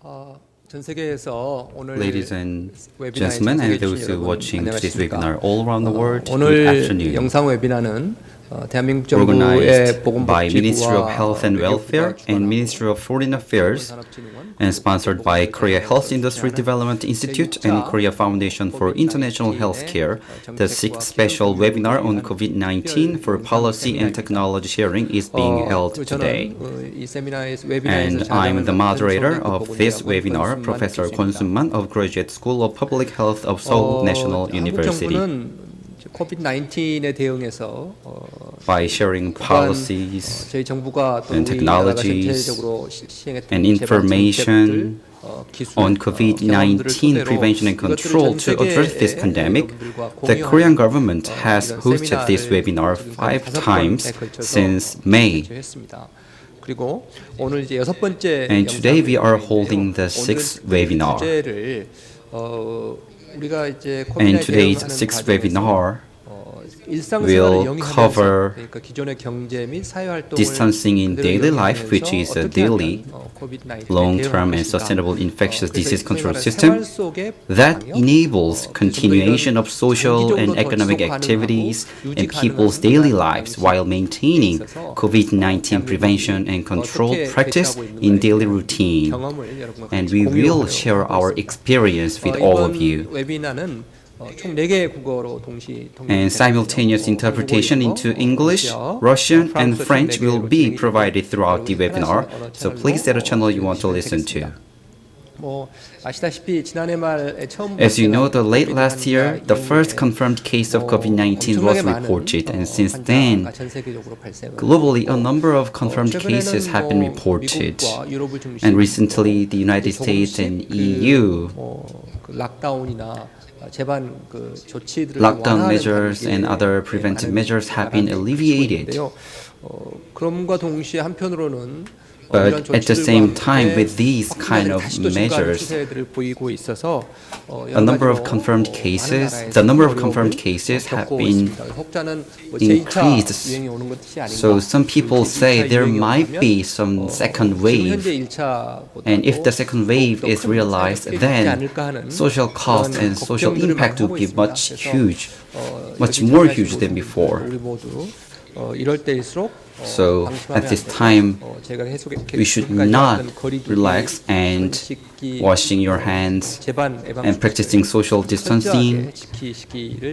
Ladies and gentlemen, and those who are watching today's webinar all around the world, good afternoon. 영상 웨비나는 대한민국 Organized 정부의 by Ministry of 보건복지부와 Health and Welfare and Ministry of Foreign Affairs and sponsored by Korea Health Industry Development Institute and Korea Foundation for International Healthcare. The 6th special webinar on COVID-19 for policy and technology sharing is being held today. And I'm the moderator of this webinar, Professor Kwon Sun-man of Graduate School of Public Health of Seoul National University. COVID-19에 대응해서 by sharing policies and technologies and information on COVID-19 prevention and control to address this pandemic, the Korean government has hosted this webinar 5 times since May. And today we are holding the 6th webinar. And today's 6th webinar will cover distancing in daily life, which is a daily, long-term and sustainable infectious disease control system that enables continuation of social and economic activities in people's daily lives while maintaining COVID-19 prevention and control practice in daily routine. And we will share our experience with all of you. And simultaneous interpretation into English, Russian, and French will be provided throughout the webinar, so please set a channel you want to listen to. As you know, the late last year, the first confirmed case of COVID-19 was reported, and since then, globally, a number of confirmed cases have been reported. And recently, the United States and EU lockdown measures and other preventive measures have been alleviated. But at the same time, with these kind of measures, the number of confirmed cases have been increased. So some people say there might be some second wave. And if the second wave is realized, then social cost and social impact will be much more huge than before. So at this time, we should not relax, and washing your hands and practicing social distancing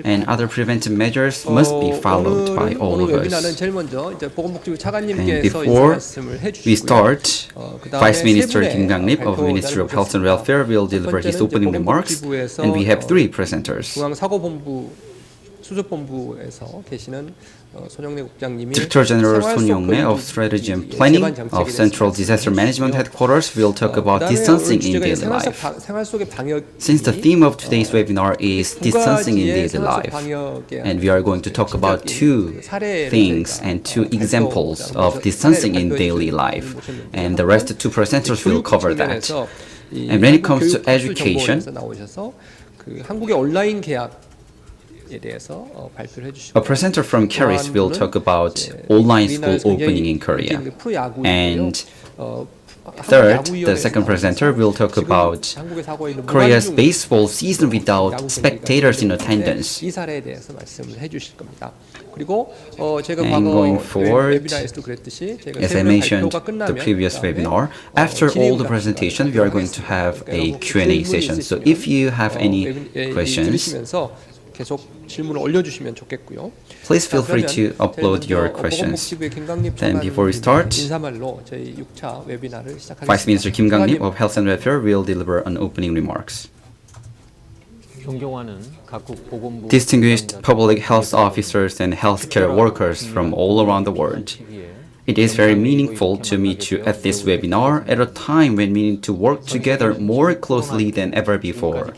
and other preventive measures must be followed by all of us. And before we start, Vice Minister Kim Gang-nip of Ministry of Health and Welfare will deliver his opening remarks, and we have 3 presenters. Director General Son Young-nae of Strategy and Planning of Central Disaster Management Headquarters will talk about distancing in daily life. Since the theme of today's webinar is distancing in daily life, and we are going to talk about 2 things and 2 examples of distancing in daily life, and the rest 2 presenters will cover that. And when it comes to education, a presenter from CARIS will talk about online school opening in Korea. And third, the second presenter will talk about Korea's baseball season without spectators in attendance. And going forward, as I mentioned the previous webinar, after all the presentation, we are going to have a Q&A session. So if you have any questions, please feel free to upload your questions. Then before we start, Vice Minister Kim Gang-nip of Health and Welfare will deliver an opening remarks. Distinguished public health officers and healthcare workers from all around the world, it is very meaningful to meet you at this webinar at a time when we need to work together more closely than ever before.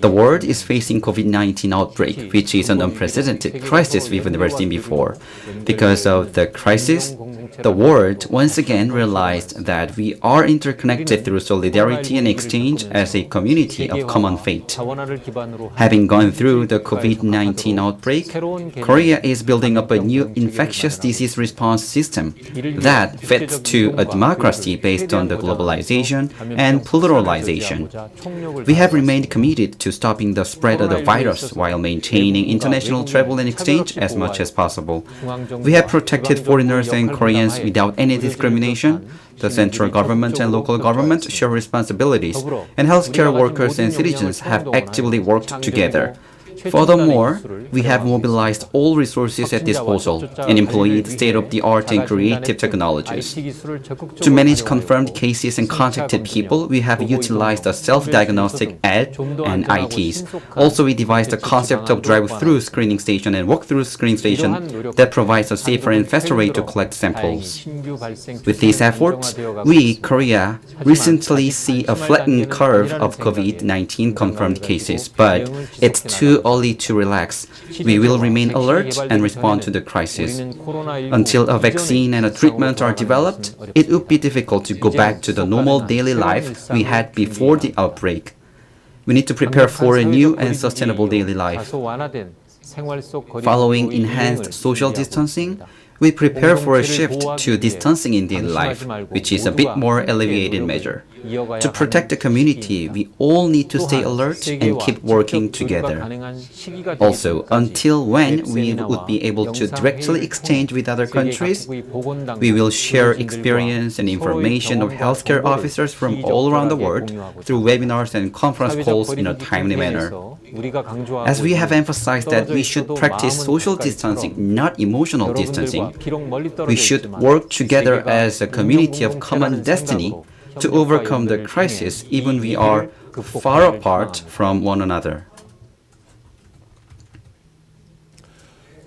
The world is facing COVID-19 outbreak, which is an unprecedented crisis we've never seen before. Because of the crisis, the world once again realized that we are interconnected through solidarity and exchange as a community of common fate. Having gone through the COVID-19 outbreak, Korea is building up a new infectious disease response system that fits to a democracy based on the globalization and pluralization. We have remained committed to stopping the spread of the virus while maintaining international travel and exchange as much as possible. We have protected foreigners and Koreans without any discrimination. The central government and local government share responsibilities, and healthcare workers and citizens have actively worked together. Furthermore, we have mobilized all resources at disposal and employed state-of-the-art and creative technologies. To manage confirmed cases and contacted people, we have utilized a self-diagnostic app and ITs. Also, we devised the concept of drive-through screening station and walk-through screening station that provides a safer and faster way to collect samples. With these efforts, we, Korea, recently see a flattened curve of COVID-19 confirmed cases, but it's too early to relax. We will remain alert and respond to the crisis. Until a vaccine and a treatment are developed, it would be difficult to go back to the normal daily life we had before the outbreak. We need to prepare for a new and sustainable daily life. Following enhanced social distancing, we prepare for a shift to distancing in daily life, which is a bit more alleviated measure. To protect the community, we all need to stay alert and keep working together. Also, until when we would be able to directly exchange with other countries, we will share experience and information of healthcare officers from all around the world through webinars and conference calls in a timely manner. As we have emphasized that we should practice social distancing, not emotional distancing, we should work together as a community of common destiny to overcome the crisis even we are far apart from one another.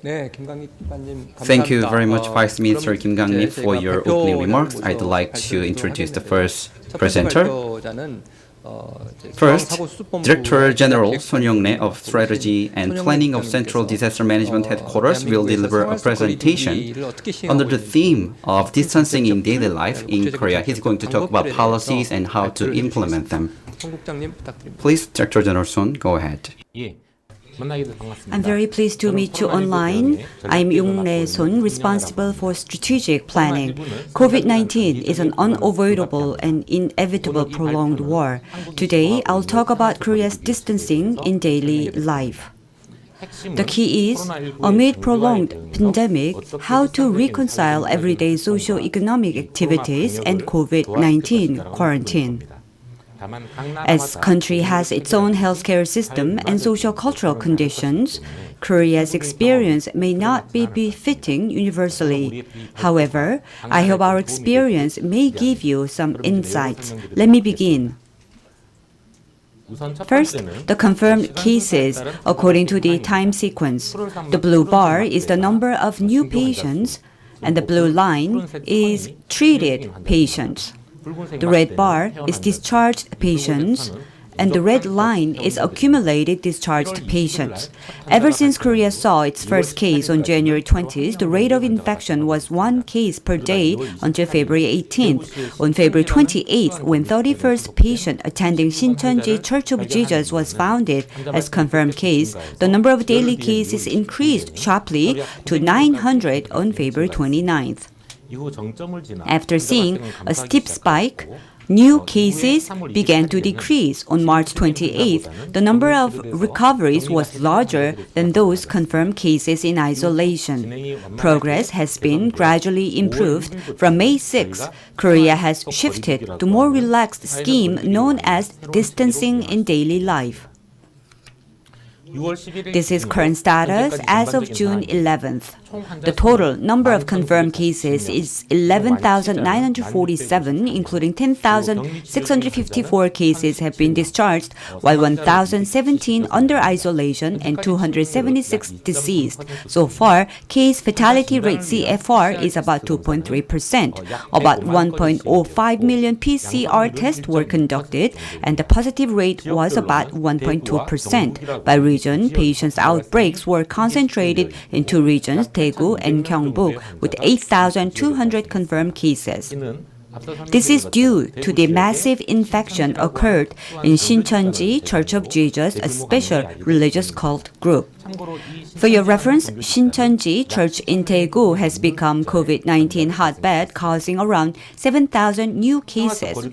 Thank you very much, Vice Minister Kim Gang-mi, for your opening remarks. I'd like to introduce the first presenter. First, Director General Son Young-rae of Strategy and Planning of Central Disaster Management Headquarters will deliver a presentation under the theme of distancing in daily life in Korea. He's going to talk about policies and how to implement them. Please, Director General Son, go ahead. I'm very pleased to meet you online. I'm Young-rae Son, responsible for strategic planning. COVID-19 is an unavoidable and inevitable prolonged war. Today, I'll talk about Korea's distancing in daily life. The key is, amid prolonged pandemic, how to reconcile everyday socio-economic activities and COVID-19 quarantine. As country has its own healthcare system and socio-cultural conditions, Korea's experience may not be befitting universally. However, I hope our experience may give you some insights. Let me begin. First, the confirmed cases according to the time sequence. The blue bar is the number of new patients, and the blue line is treated patients. The red bar is discharged patients, and the red line is accumulated discharged patients. Ever since Korea saw its first case on January 20th, the rate of infection was 1 case per day until February 18th. On February 28th, when 31st patient attending Shincheonji Church of Jesus was founded as confirmed case, the number of daily cases increased sharply to 900 on February 29th. After seeing a steep spike, new cases began to decrease. On March 28th, the number of recoveries was larger than those confirmed cases in isolation. Progress has been gradually improved. From May 6th, Korea has shifted to more relaxed scheme known as distancing in daily life. This is current status as of June 11th. The total number of confirmed cases is 11,947, including 10,654 cases have been discharged, while 1,017 under isolation and 276 deceased. So far, case fatality rate CFR is about 2.3%. About 1.05 million PCR tests were conducted, and the positive rate was about 1.2%. By region, patients' outbreaks were concentrated in two regions, Daegu and Gyeongbuk, with 8,200 confirmed cases. This is due to the massive infection occurred in Shincheonji Church of Jesus, a special religious cult group. For your reference, Shincheonji Church in Daegu has become COVID-19 hotbed, causing around 7,000 new cases.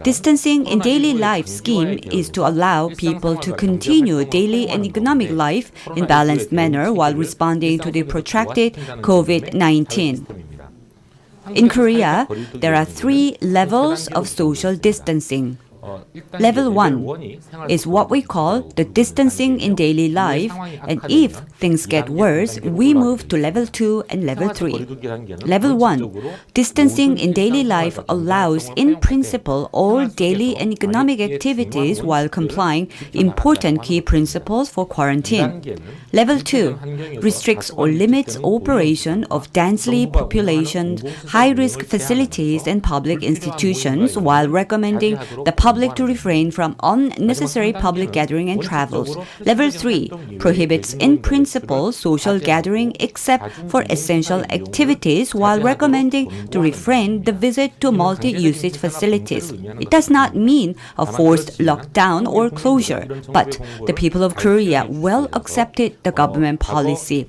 Distancing in daily life scheme is to allow people to continue daily and economic life in balanced manner while responding to the protracted COVID-19. In Korea, there are 3 levels of social distancing. Level 1 is what we call the distancing in daily life, and if things get worse, we move to level 2 and level 3. Level 1, distancing in daily life allows in principle all daily and economic activities while complying important key principles for quarantine. Level 2 restricts or limits operation of densely populated, high-risk facilities and public institutions while recommending the public to refrain from unnecessary public gathering and travels. Level 3 prohibits in principle social gathering except for essential activities while recommending to refrain the visit to multi-usage facilities. It does not mean a forced lockdown or closure, but the people of Korea well accepted the government policy.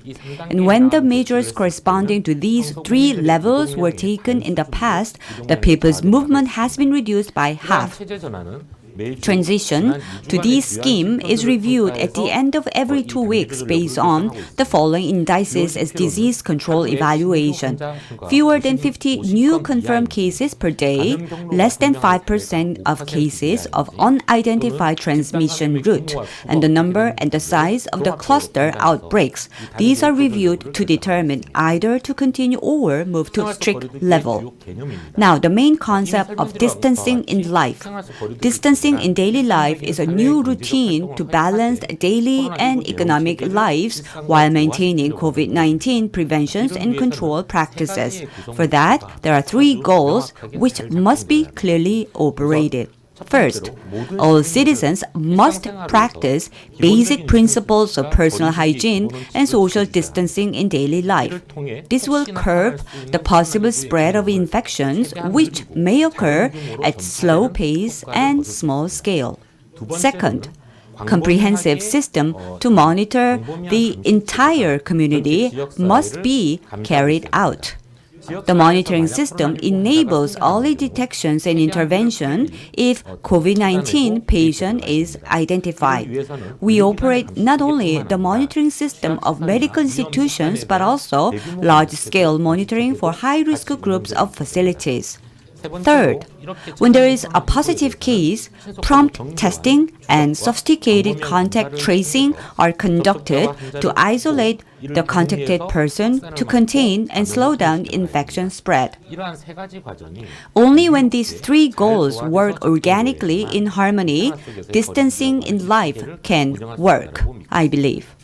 And when the measures corresponding to these 3 levels were taken in the past, the people's movement has been reduced by half. Transition to this scheme is reviewed at the end of every 2 weeks based on the following indices as disease control evaluation: fewer than 50 new confirmed cases per day, less than 5% of cases of unidentified transmission route, and the number and the size of the cluster outbreaks. These are reviewed to determine either to continue or move to strict level. Now, the main concept of distancing in life. Distancing in daily life is a new routine to balance daily and economic lives while maintaining COVID-19 prevention and control practices. For that, there are 3 goals which must be clearly operated. First, all citizens must practice basic principles of personal hygiene and social distancing in daily life. This will curb the possible spread of infections, which may occur at slow pace and small scale. Second, comprehensive system to monitor the entire community must be carried out. The monitoring system enables early detections and intervention if COVID-19 patient is identified. We operate not only the monitoring system of medical institutions but also large-scale monitoring for high-risk groups of facilities. Third, when there is a positive case, prompt testing and sophisticated contact tracing are conducted to isolate the contacted person to contain and slow down infection spread. Only when these 3 goals work organically in harmony, distancing in life can work, I believe.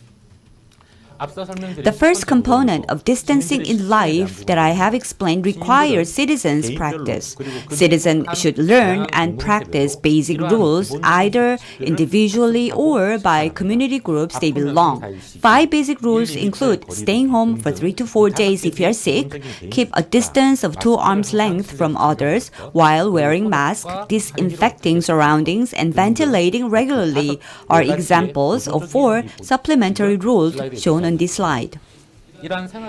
The first component of distancing in life that I have explained requires citizens' practice. Citizens should learn and practice basic rules either individually or by community groups they belong. 5 basic rules include staying home for 3 to 4 days if you are sick, keep a distance of 2 arms length from others while wearing masks, disinfecting surroundings, and ventilating regularly are examples of 4 supplementary rules shown on this slide.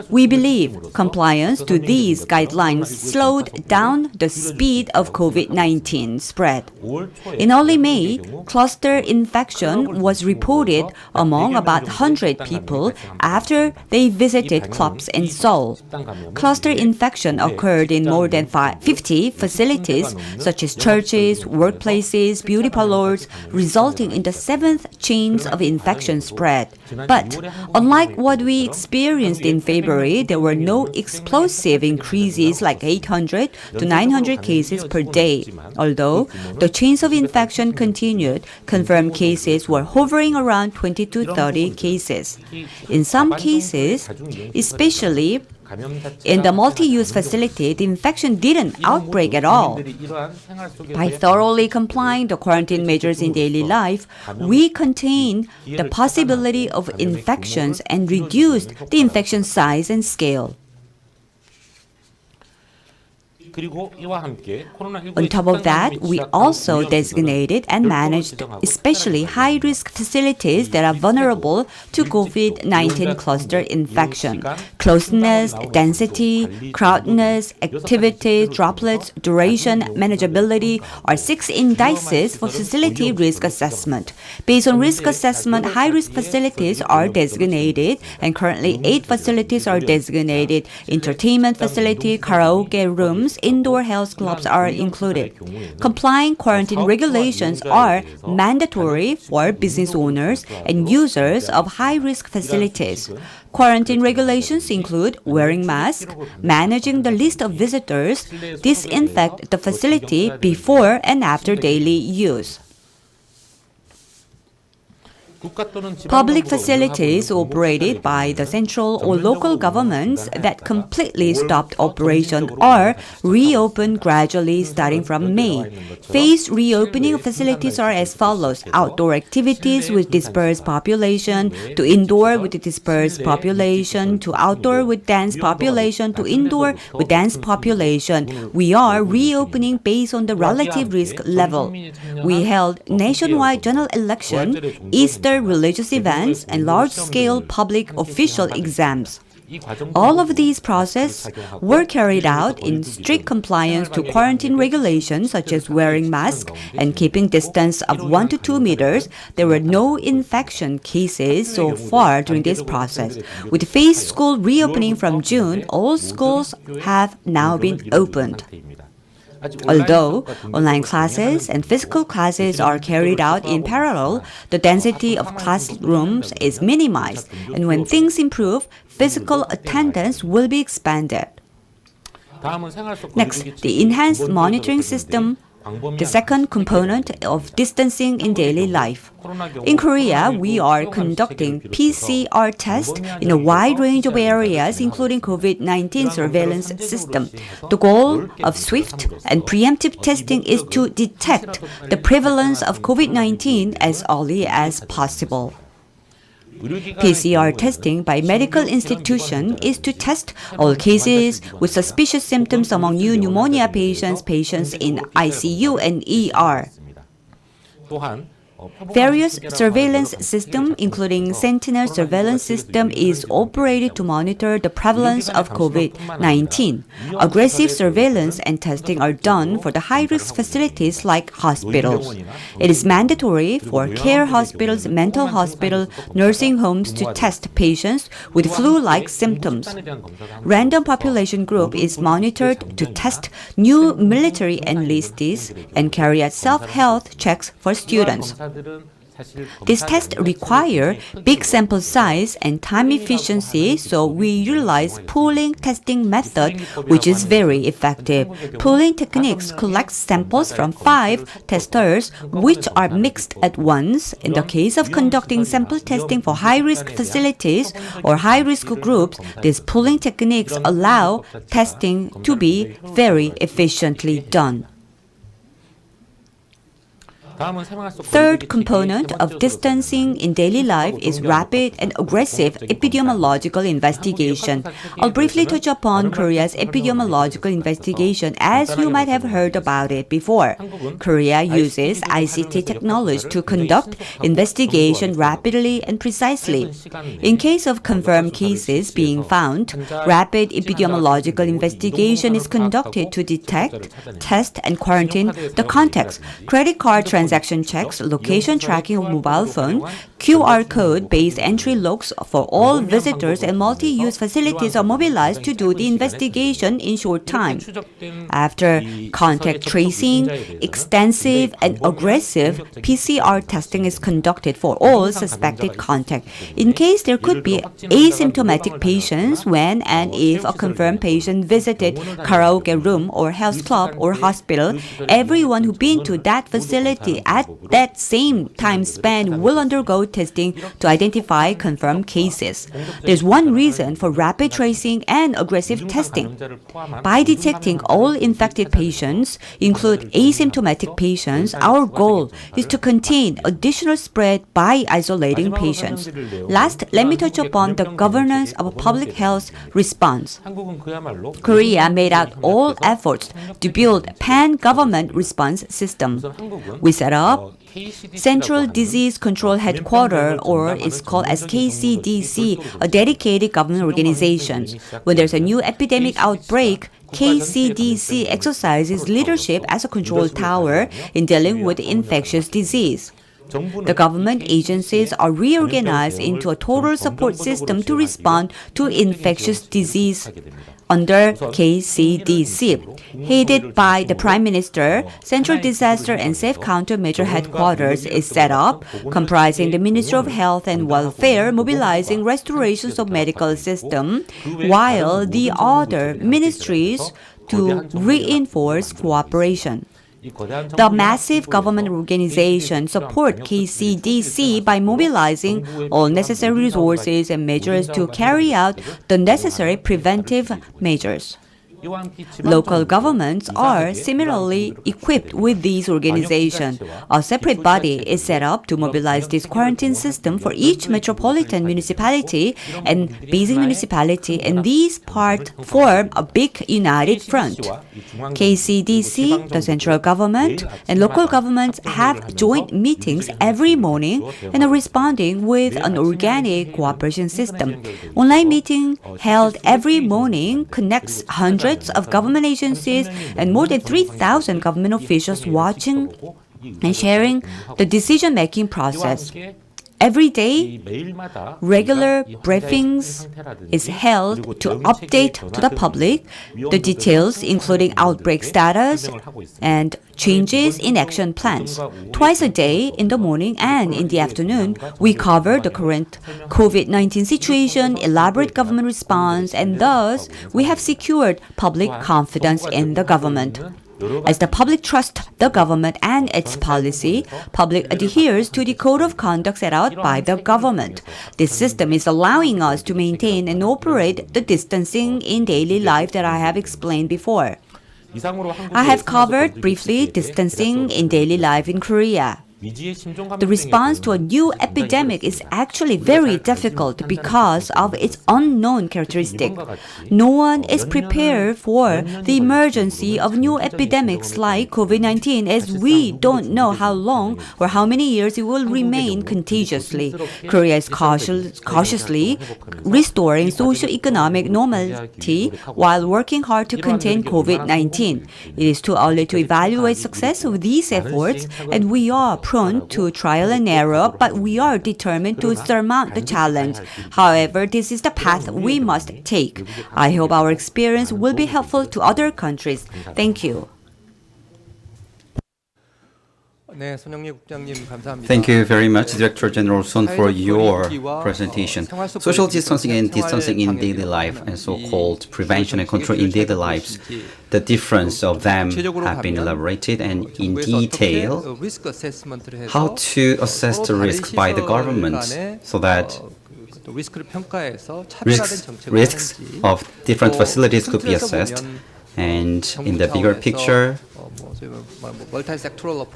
We believe compliance to these guidelines slowed down the speed of COVID-19 spread. In early May, cluster infection was reported among about 100 people after they visited clubs in Seoul. Cluster infection occurred in more than 50 facilities such as churches, workplaces, beauty parlors, resulting in the 7th chains of infection spread. But unlike what we experienced in February, there were no explosive increases like 800 to 900 cases per day. Although the chains of infection continued, confirmed cases were hovering around 20 to 30 cases. In some cases, especially in the multi-use facility, the infection didn't outbreak at all. By thoroughly complying the quarantine measures in daily life, we contained the possibility of infections and reduced the infection size and scale. On top of that, we also designated and managed especially high-risk facilities that are vulnerable to COVID-19 cluster infection. Closeness, density, crowdedness, activity, droplets, duration, manageability are 6 indices for facility risk assessment. Based on risk assessment, high-risk facilities are designated, and currently 8 facilities are designated. Entertainment facility, karaoke rooms, indoor health clubs are included. Complying quarantine regulations are mandatory for business owners and users of high-risk facilities. Quarantine regulations include wearing masks, managing the list of visitors, disinfect the facility before and after daily use. Public facilities operated by the central or local governments that completely stopped operation are reopened gradually starting from May. Phased reopening of facilities are as follows: outdoor activities with dispersed population, to indoor with dispersed population, to outdoor with dense population, to indoor with dense population. We are reopening based on the relative risk level. We held nationwide general election, Easter religious events, and large-scale public official exams. All of these processes were carried out in strict compliance to quarantine regulations such as wearing masks and keeping distance of 1 to 2 meters. There were no infection cases so far during this process. With phased school reopening from June, all schools have now been opened. Although online classes and physical classes are carried out in parallel, the density of classrooms is minimized, and when things improve, physical attendance will be expanded. Next, the enhanced monitoring system, the second component of distancing in daily life. In Korea, we are conducting PCR tests in a wide range of areas, including COVID-19 surveillance system. The goal of swift and preemptive testing is to detect the prevalence of COVID-19 as early as possible. PCR testing by medical institution is to test all cases with suspicious symptoms among new pneumonia patients in ICU and ER. Various surveillance systems, including Sentinel surveillance system, is operated to monitor the prevalence of COVID-19. Aggressive surveillance and testing are done for the high-risk facilities like hospitals. It is mandatory for care hospitals, mental hospitals, nursing homes to test patients with flu-like symptoms. Random population group is monitored to test new military enlistees and carry out self-health checks for students. These tests require big sample size and time efficiency, so we utilize pooling testing method, which is very effective. Pooling techniques collect samples from 5 testers, which are mixed at once. In the case of conducting sample testing for high-risk facilities or high-risk groups, these pooling techniques allow testing to be very efficiently done. Third component of distancing in daily life is rapid and aggressive epidemiological investigation. I'll briefly touch upon Korea's epidemiological investigation, as you might have heard about it before. Korea uses ICT technology to conduct investigation rapidly and precisely. In case of confirmed cases being found, rapid epidemiological investigation is conducted to detect, test, and quarantine the contacts. Credit card transaction checks, location tracking of mobile phone, QR code-based entry logs for all visitors and multi-use facilities are mobilized to do the investigation in short time. After contact tracing, extensive and aggressive PCR testing is conducted for all suspected contact. In case there could be asymptomatic patients when and if a confirmed patient visited karaoke room or health club or hospital, everyone who been to that facility at that same time span will undergo testing to identify confirmed cases. There's one reason for rapid tracing and aggressive testing. By detecting all infected patients, include asymptomatic patients, our goal is to contain additional spread by isolating patients. Last, let me touch upon the governance of public health response. Korea made out all efforts to build pan-government response system. We set up Central Disease Control Headquarters, or it's called as KCDC, a dedicated government organization. When there's a new epidemic outbreak, KCDC exercises leadership as a control tower in dealing with infectious disease. The government agencies are reorganized into a total support system to respond to infectious disease under KCDC. Headed by the Prime Minister, Central Disaster and Safe Countermeasure Headquarters is set up, comprising the Ministry of Health and Welfare, mobilizing restorations of medical system, while the other ministries to reinforce cooperation. The massive government organization support KCDC by mobilizing all necessary resources and measures to carry out the necessary preventive measures. Local governments are similarly equipped with these organizations. A separate body is set up to mobilize this quarantine system for each metropolitan municipality and basic municipality, and these parts form a big united front. KCDC, the central government, and local governments have joint meetings every morning and are responding with an organic cooperation system. Online meeting held every morning connects hundreds of government agencies and more than 3,000 government officials watching and sharing the decision-making process. Every day, regular briefings is held to update to the public the details, including outbreak status and changes in action plans. Twice a day, in the morning and in the afternoon, we cover the current COVID-19 situation, elaborate government response, and thus we have secured public confidence in the government. As the public trusts the government and its policy, public adheres to the code of conduct set out by the government. This system is allowing us to maintain and operate the distancing in daily life that I have explained before. I have covered briefly distancing in daily life in Korea. The response to a new epidemic is actually very difficult because of its unknown characteristic. No one is prepared for the emergency of new epidemics like COVID-19, as we don't know how long or how many years it will remain contagiously. Korea is cautiously restoring socio-economic normality while working hard to contain COVID-19. It is too early to evaluate success of these efforts, and we are prone to trial and error, but we are determined to surmount the challenge. However, this is the path we must take. I hope our experience will be helpful to other countries. Thank you. Thank you very much, Director General Son, for your presentation. Social distancing and distancing in daily life, and so-called prevention and control in daily lives, the difference of them have been elaborated, and in detail how to assess the risks by the government so that risks of different facilities could be assessed. And in the bigger picture,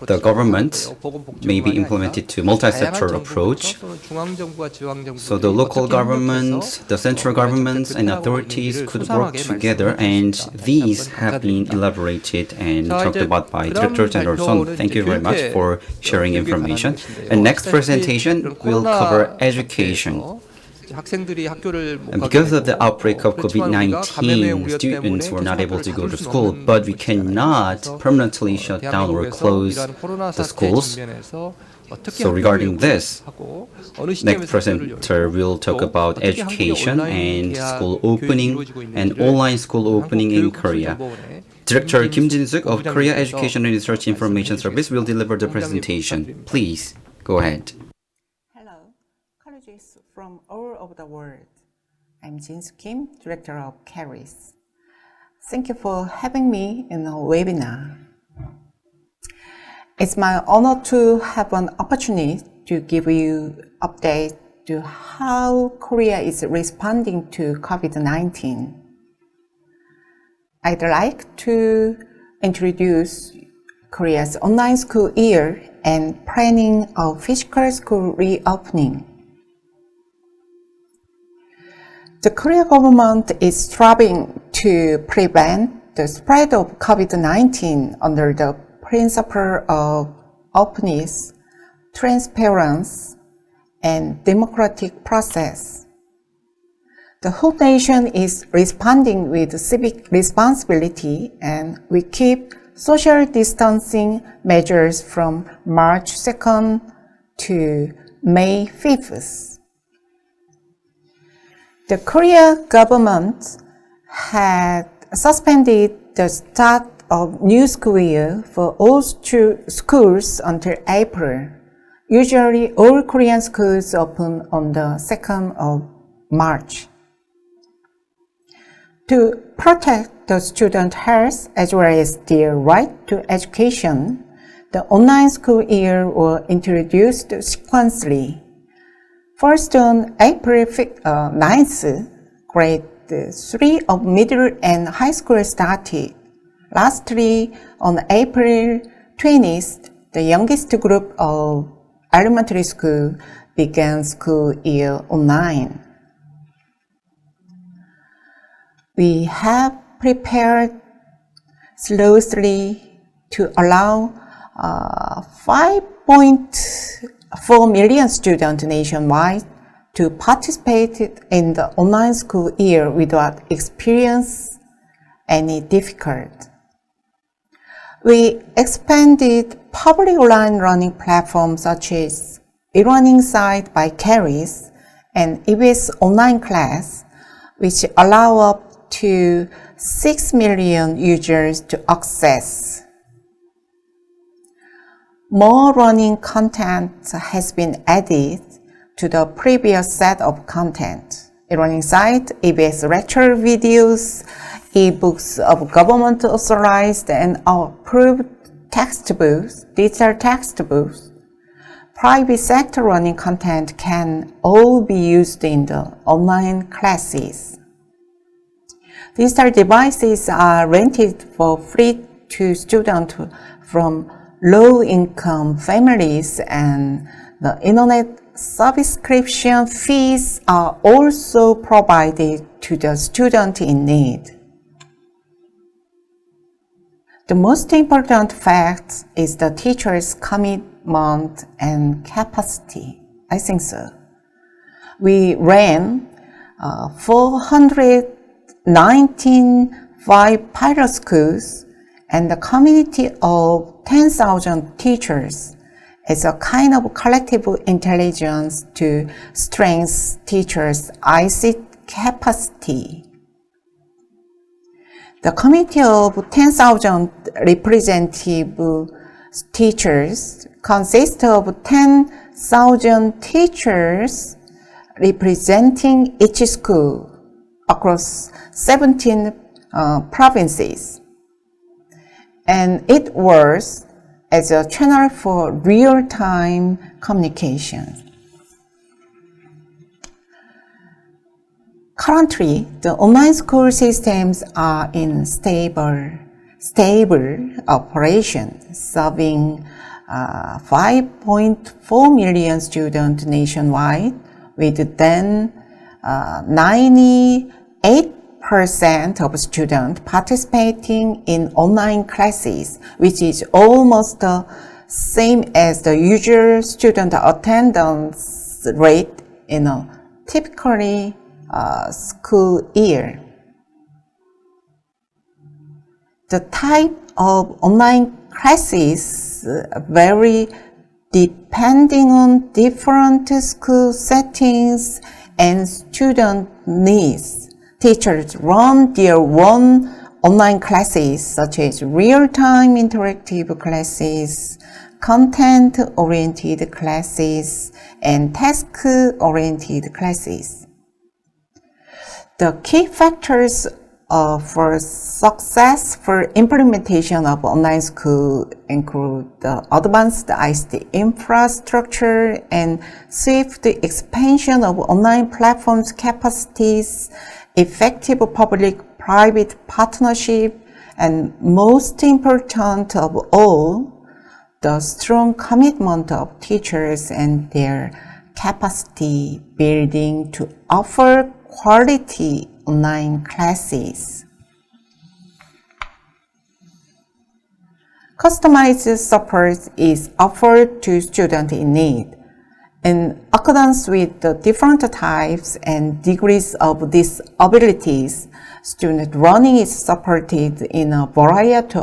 the government may be implemented to multi-sectoral approach. So the local governments, the central governments, and authorities could work together, and these have been elaborated and talked about by Director General Son. Thank you very much for sharing information. And next presentation will cover education. And because of the outbreak of COVID-19, students were not able to go to school, but we cannot permanently shut down or close the schools. So regarding this, next presenter will talk about education and school opening and online school opening in Korea. Director Kim Jin-suk of Korea Education and Research Information Service will deliver the presentation. Please go ahead. From all over the world. I'm Jin-suk Kim, Director of CARIS. Thank you for having me in the webinar. It's my honor to have an opportunity to give you update to how Korea is responding to COVID-19. I'd like to introduce Korea's online school year and planning of physical school reopening. The Korea government is striving to prevent the spread of COVID-19 under the principle of openness, transparency, and democratic process. The whole nation is responding with civic responsibility, and we keep social distancing measures from March 2nd to May 5th. The Korea government had suspended the start of new school year for all schools until April. Usually, all Korean schools open on the 2nd of March. To protect the student health as well as their right to education, the online school year was introduced sequentially. First on April 9th, grade 3 of middle and high school started. Lastly, on April 20th, the youngest group of elementary school began school year online. We have prepared slowly to allow 5.4 million students nationwide to participate in the online school year without experience any difficulty. We expanded public online learning platforms such as e-learning site by Caris and EBS online class, which allow up to 6 million users to access. More learning content has been added to the previous set of content. E-learning site, EBS lecture videos, e-books of government authorized and approved textbooks, digital textbooks, private sector learning content can all be used in the online classes. Digital devices are rented for free to students from low-income families, and the internet subscription fees are also provided to the student in need. The most important fact is the teacher's commitment and capacity. I think so. We ran 419 pilot schools and a community of 10,000 teachers as a kind of collective intelligence to strengthen teachers' ICT capacity. The committee of 10,000 representative teachers consists of 10,000 teachers representing each school across 17 provinces. And it works as a channel for real-time communication. Currently, the online school systems are in stable operation, serving 5.4 million students nationwide, with then 98% of students participating in online classes, which is almost the same as the usual student attendance rate in a typically school year. The type of online classes vary depending on different school settings and student needs. Teachers run their own online classes, such as real-time interactive classes, content-oriented classes, and task-oriented classes. The key factors for successful implementation of online school include the advanced ICT infrastructure and swift expansion of online platforms capacities, effective public-private partnership, and most important of all, the strong commitment of teachers and their capacity building to offer quality online classes. Customized support is offered to students in need. In accordance with the different types and degrees of disabilities, student learning is supported in a variety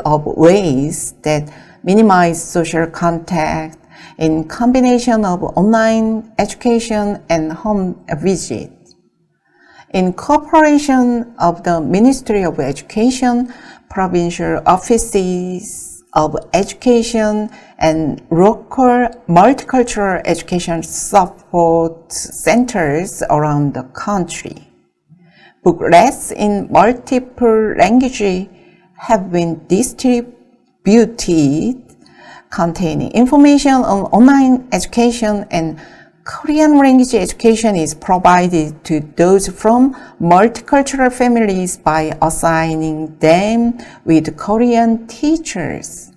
of ways that minimize social contact in combination of online education and home visit. In cooperation of the Ministry of Education, provincial offices of education, and local multicultural education support centers around the country. Booklets in multiple languages have been distributed containing information on online education, and Korean language education is provided to those from multicultural families by assigning them with Korean teachers.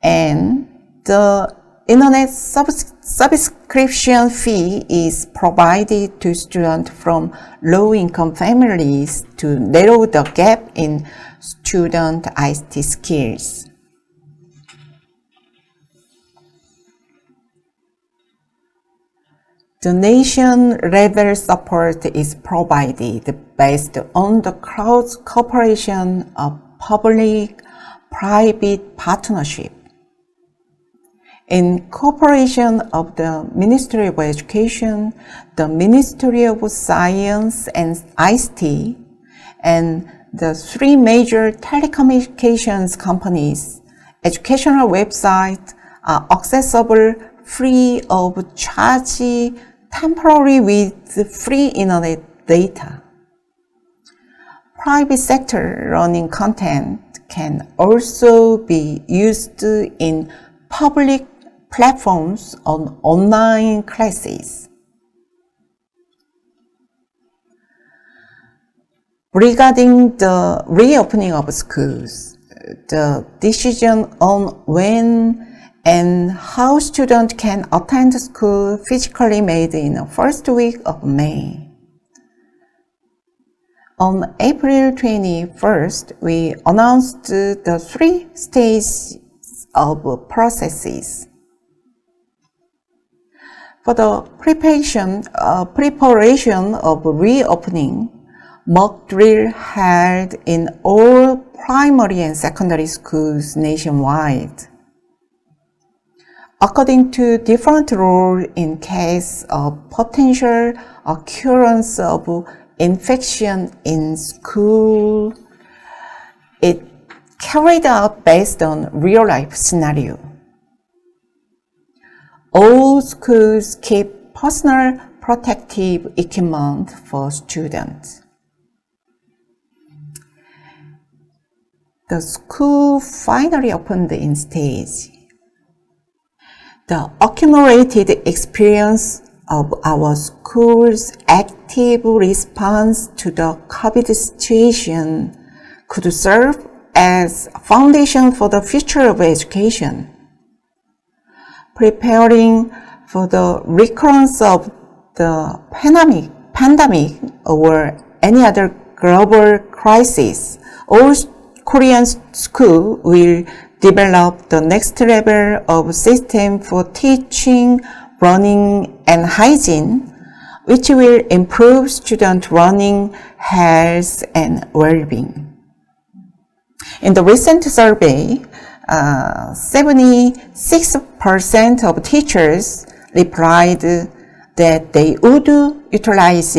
And the internet subscription fee is provided to students from low-income families to narrow the gap in student ICT skills. Donation-level support is provided based on the close cooperation of public-private partnership. In cooperation of the Ministry of Education, the Ministry of Science and ICT, and the three major telecommunications companies, educational websites are accessible free of charge temporarily with free internet data. Private sector learning content can also be used in public platforms on online classes. Regarding the reopening of schools, the decision on when and how students can attend school physically made in the first week of May. On April 21st, we announced the 3 stages of processes. For the preparation of reopening, mock drill held in all primary and secondary schools nationwide. According to different rules in case of potential occurrence of infection in school, it carried out based on real-life scenario. All schools keep personal protective equipment for students. The school finally opened in stage. The accumulated experience of our school's active response to the COVID situation could serve as a foundation for the future of education. Preparing for the recurrence of the pandemic or any other global crisis, all Korean schools will develop the next level of system for teaching, learning, and hygiene, which will improve student learning, health, and well-being. In the recent survey, 76% of teachers replied that they would utilize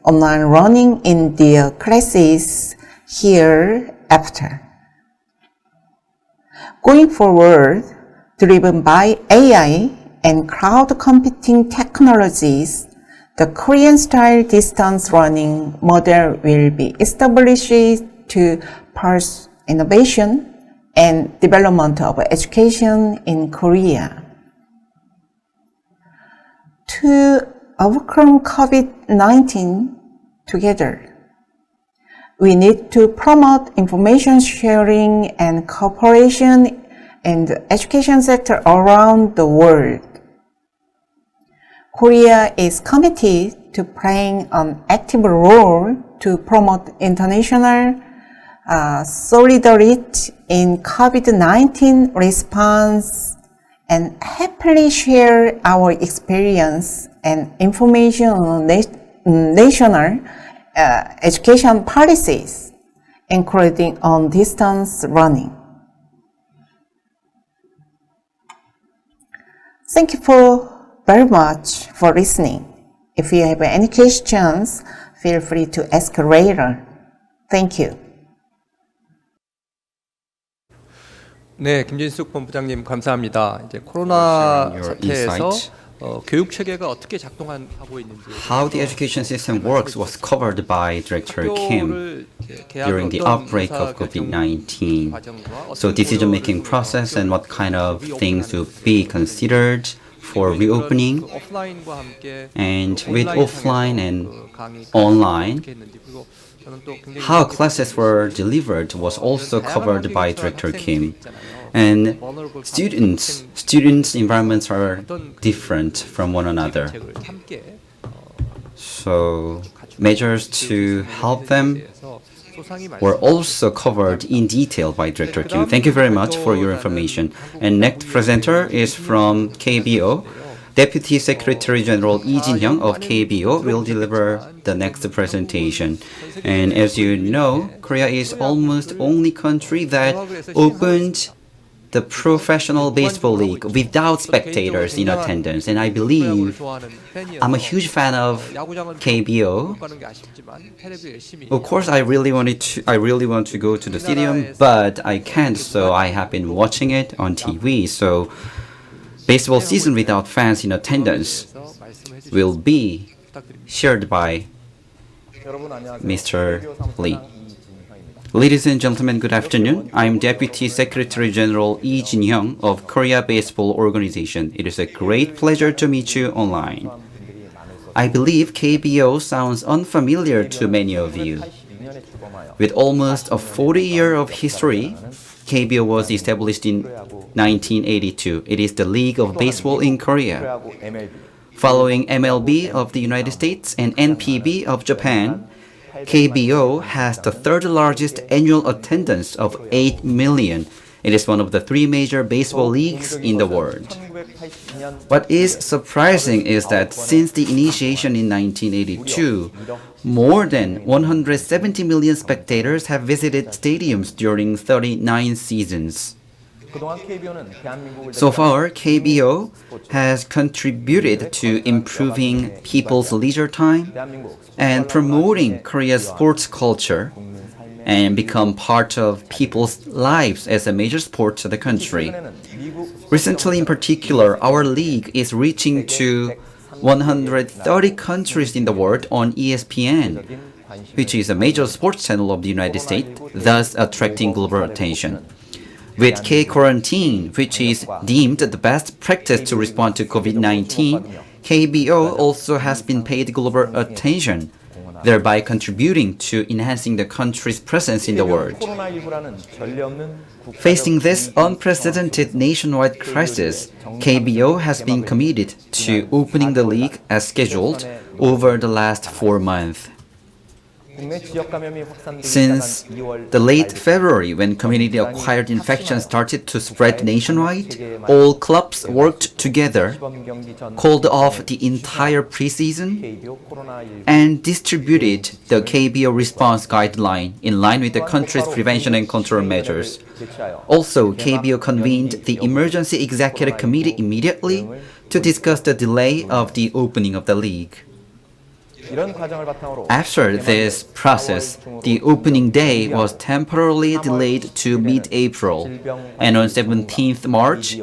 online learning in their classes hereafter. Going forward, driven by AI and cloud computing technologies, the Korean-style distance learning model will be established to pursue innovation and development of education in Korea. To overcome COVID-19 together, we need to promote information sharing and cooperation in the education sector around the world. Korea is committed to playing an active role to promote international solidarity in COVID-19 response and happily share our experience and information on national education policies, including on distance learning. Thank you very much for listening. If you have any questions, feel free to ask later. Thank you. 네, 김진숙 본부장님 감사합니다. 이제 코로나 For sharing your 사태에서 insight. 교육 체계가 어떻게 작동하고 있는지 How the education system works was covered by Director Kim during the outbreak of COVID-19. So decision-making process and what kind of things to be considered for reopening, and with offline and online, how classes were delivered was also covered by Director Kim. And students' environments are different from one another. So measures to help them were also covered in detail by Director Kim. Thank you very much for your information. And next presenter is from KBO. Deputy Secretary General Lee Jin-hyung of KBO will deliver the next presentation. And as you know, Korea is almost only country that opened the Professional Baseball League without spectators in attendance. And I believe I'm a huge fan of KBO. Of course, I really want to go to the stadium, but I can't, so I have been watching it on TV. So baseball season without fans in attendance will be shared by Mr. Lee. Ladies and gentlemen, good afternoon. I'm Deputy Secretary General Lee Jin-hyung of Korea Baseball Organization. It is a great pleasure to meet you online. I believe KBO sounds unfamiliar to many of you. With almost a 40-year of history, KBO was established in 1982. It is the League of Baseball in Korea. Following MLB of the United States and NPB of Japan, KBO has the third largest annual attendance of 8 million. It is one of the 3 major baseball leagues in the world. What is surprising is that since the initiation in 1982, more than 170 million spectators have visited stadiums during 39 seasons. So far, KBO has contributed to improving people's leisure time and promoting Korea's sports culture and become part of people's lives as a major sport to the country. Recently, in particular, our league is reaching to 130 countries in the world on ESPN, which is a major sports channel of the United States, thus attracting global attention. With K-quarantine, which is deemed the best practice to respond to COVID-19, KBO also has been paid global attention, thereby contributing to enhancing the country's presence in the world. Facing this unprecedented nationwide crisis, KBO has been committed to opening the league as scheduled over the last 4 months. Since the late February, when community-acquired infections started to spread nationwide, all clubs worked together, called off the entire preseason, and distributed the KBO response guideline in line with the country's prevention and control measures. Also, KBO convened the Emergency Executive Committee immediately to discuss the delay of the opening of the league. After this process, the opening day was temporarily delayed to mid-April, and on 17th March,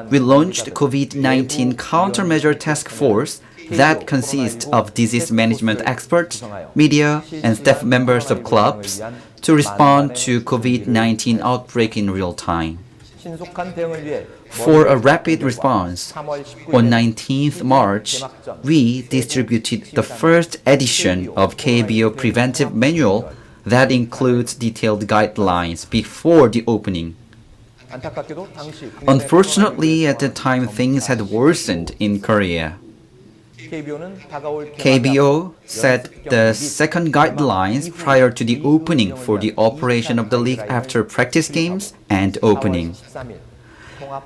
we launched COVID-19 Countermeasure Task Force that consists of disease management experts, media, and staff members of clubs to respond to COVID-19 outbreak in real time. For a rapid response, on 19th March, we distributed the first edition of KBO Preventive Manual that includes detailed guidelines before the opening. Unfortunately, at the time, things had worsened in Korea. KBO set the second guidelines prior to the opening for the operation of the league after practice games and opening.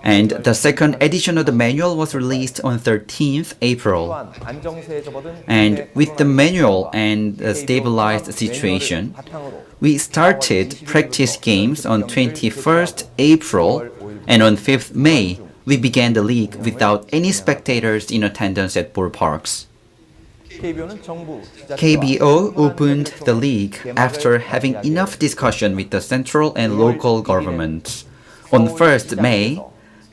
And the second edition of the manual was released on 13th April. And with the manual and the stabilized situation, we started practice games on 21st April, and on 5th May, we began the league without any spectators in attendance at ballparks. KBO opened the league after having enough discussion with the central and local governments. On 1st May,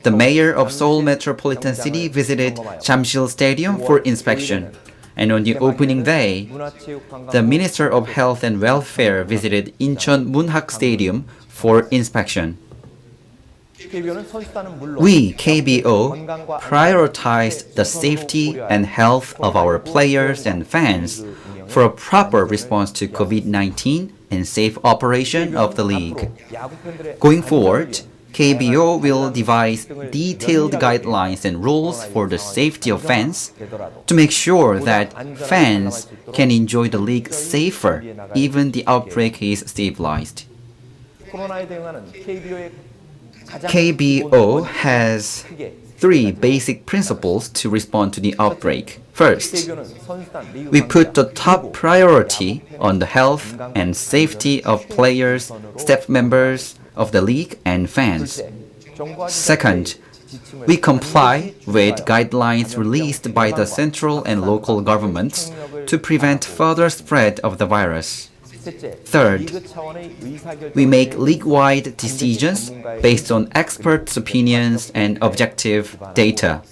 the mayor of Seoul Metropolitan City visited Jamsil Stadium for inspection. And on the opening day, the Minister of Health and Welfare visited Incheon Munhak Stadium for inspection. We, KBO, prioritized the safety and health of our players and fans for a proper response to COVID-19 and safe operation of the league. Going forward, KBO will devise detailed guidelines and rules for the safety of fans to make sure that fans can enjoy the league safer even the outbreak is stabilized. KBO has three basic principles to respond to the outbreak. First, we put the top priority on the health and safety of players, staff members of the league, and fans. Second, we comply with guidelines released by the central and local governments to prevent further spread of the virus. Third, we make league-wide decisions based on experts' opinions and objective data.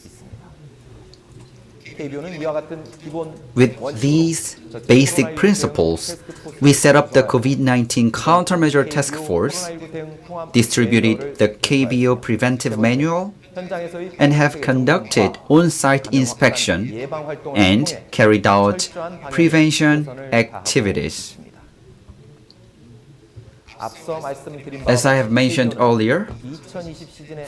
With these basic principles, we set up the COVID-19 countermeasure task force, distributed the KBO Preventive Manual, and have conducted on-site inspection and carried out prevention activities. As I have mentioned earlier,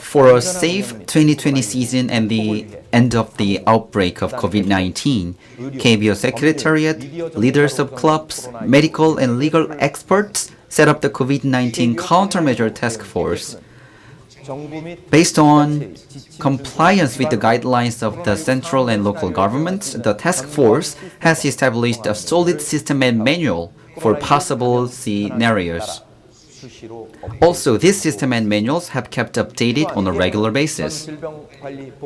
for a safe 2020 season and the end of the outbreak of COVID-19, KBO Secretariat, leaders of clubs, medical and legal experts set up the COVID-19 countermeasure task force. Based on compliance with the guidelines of the central and local governments, the task force has established a solid system and manual for possible scenarios. Also, this system and manuals have kept updated on a regular basis.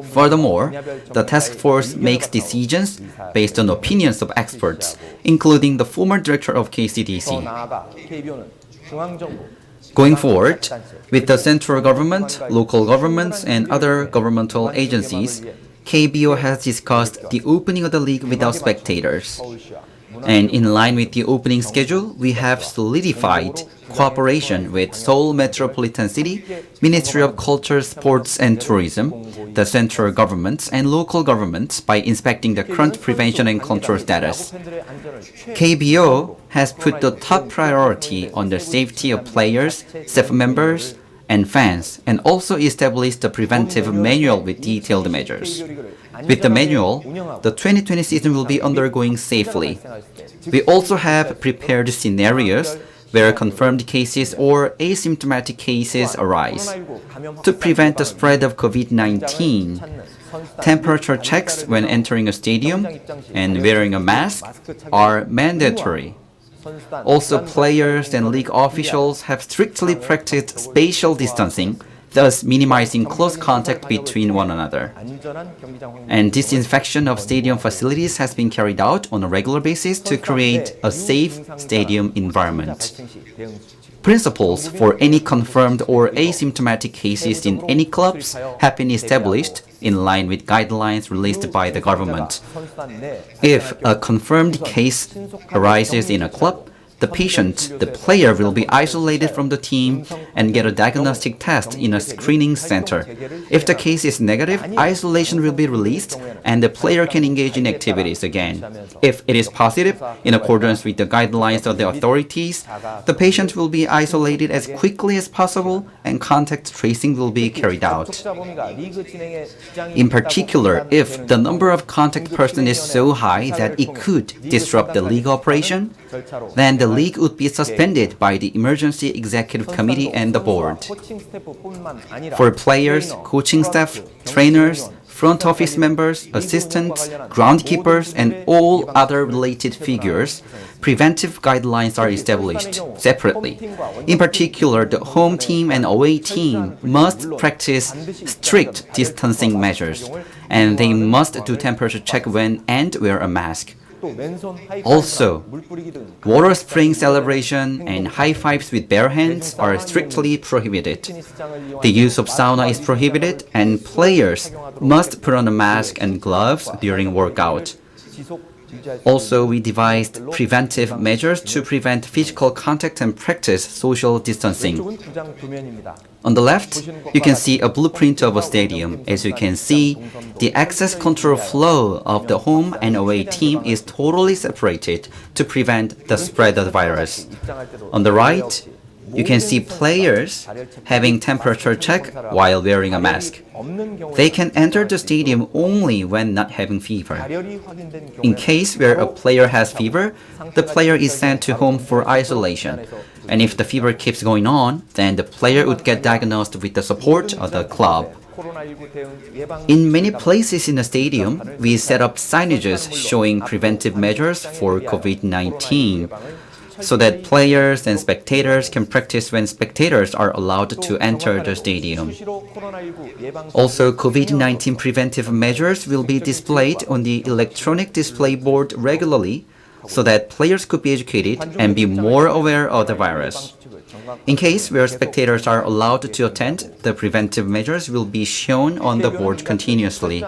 Furthermore, the task force makes decisions based on opinions of experts, including the former director of KCDC. Going forward, with the central government, local governments, and other governmental agencies, KBO has discussed the opening of the league without spectators. And in line with the opening schedule, we have solidified cooperation with Seoul Metropolitan City, Ministry of Culture, Sports and Tourism, the central governments and local governments by inspecting the current prevention and control status. KBO has put the top priority on the safety of players, staff members, and fans, and also established a preventive manual with detailed measures. With the manual, the 2020 season will be undergoing safely. We also have prepared scenarios where confirmed cases or asymptomatic cases arise. To prevent the spread of COVID-19, temperature checks when entering a stadium and wearing a mask are mandatory. Also, players and league officials have strictly practiced spatial distancing, thus minimizing close contact between one another. And disinfection of stadium facilities has been carried out on a regular basis to create a safe stadium environment. Principles for any confirmed or asymptomatic cases in any clubs have been established in line with guidelines released by the government. If a confirmed case arises in a club, the patient, the player, will be isolated from the team and get a diagnostic test in a screening center. If the case is negative, isolation will be released and the player can engage in activities again. If it is positive, in accordance with the guidelines of the authorities, the patient will be isolated as quickly as possible and contact tracing will be carried out. In particular, if the number of contact persons is so high that it could disrupt the league operation, then the league would be suspended by the Emergency Executive Committee and the board. For players, coaching staff, trainers, front office members, assistants, groundkeepers, and all other related figures, preventive guidelines are established separately. In particular, the home team and away team must practice strict distancing measures, and they must do temperature check when and wear a mask. Also, water spraying celebration and high fives with bare hands are strictly prohibited. The use of sauna is prohibited and players must put on a mask and gloves during workout. Also, we devised preventive measures to prevent physical contact and practice social distancing. On the left, you can see a blueprint of a stadium. As you can see, the access control flow of the home and away team is totally separated to prevent the spread of the virus. On the right, you can see players having temperature check while wearing a mask. They can enter the stadium only when not having fever. In case where a player has fever, the player is sent to home for isolation. And if the fever keeps going on, then the player would get diagnosed with the support of the club. In many places in the stadium, we set up signages showing preventive measures for COVID-19. So that players and spectators can practice when spectators are allowed to enter the stadium. Also, COVID-19 preventive measures will be displayed on the electronic display board regularly so that players could be educated and be more aware of the virus. In case where spectators are allowed to attend, the preventive measures will be shown on the board continuously.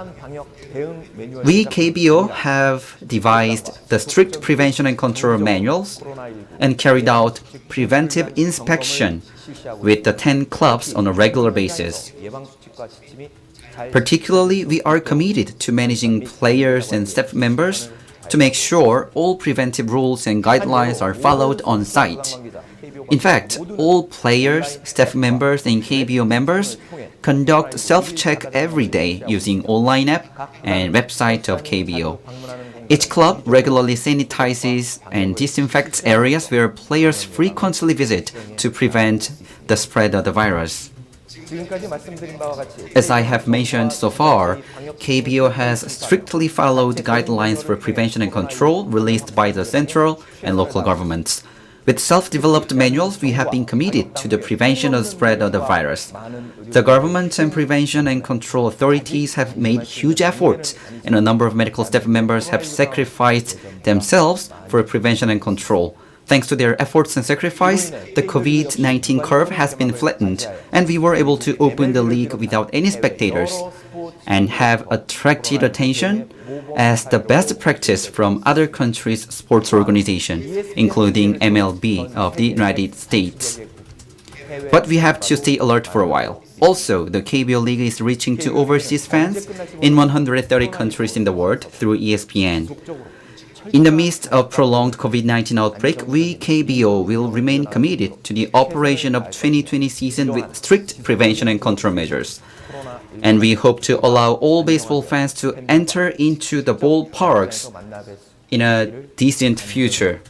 We KBO have devised the strict prevention and control manuals and carried out preventive inspection with the 10 clubs on a regular basis. Particularly, we are committed to managing players and staff members to make sure all preventive rules and guidelines are followed on site. In fact, all players, staff members, and KBO members conduct self-check every day using online app and website of KBO. Each club regularly sanitizes and disinfects areas where players frequently visit to prevent the spread of the virus. As I have mentioned so far, KBO has strictly followed guidelines for prevention and control released by the central and local governments. With self-developed manuals, we have been committed to the prevention of the spread of the virus. The government and prevention and control authorities have made huge efforts, and a number of medical staff members have sacrificed themselves for prevention and control. Thanks to their efforts and sacrifice, the COVID-19 curve has been flattened, and we were able to open the league without any spectators and have attracted attention as the best practice from other countries' sports organizations, including MLB of the United States. But we have to stay alert for a while. Also, the KBO League is reaching to overseas fans in 130 countries in the world through ESPN. In the midst of prolonged COVID-19 outbreak, we KBO will remain committed to the operation of 2020 season with strict prevention and control measures. And we hope to allow all baseball fans to enter into the ballparks in a decent future.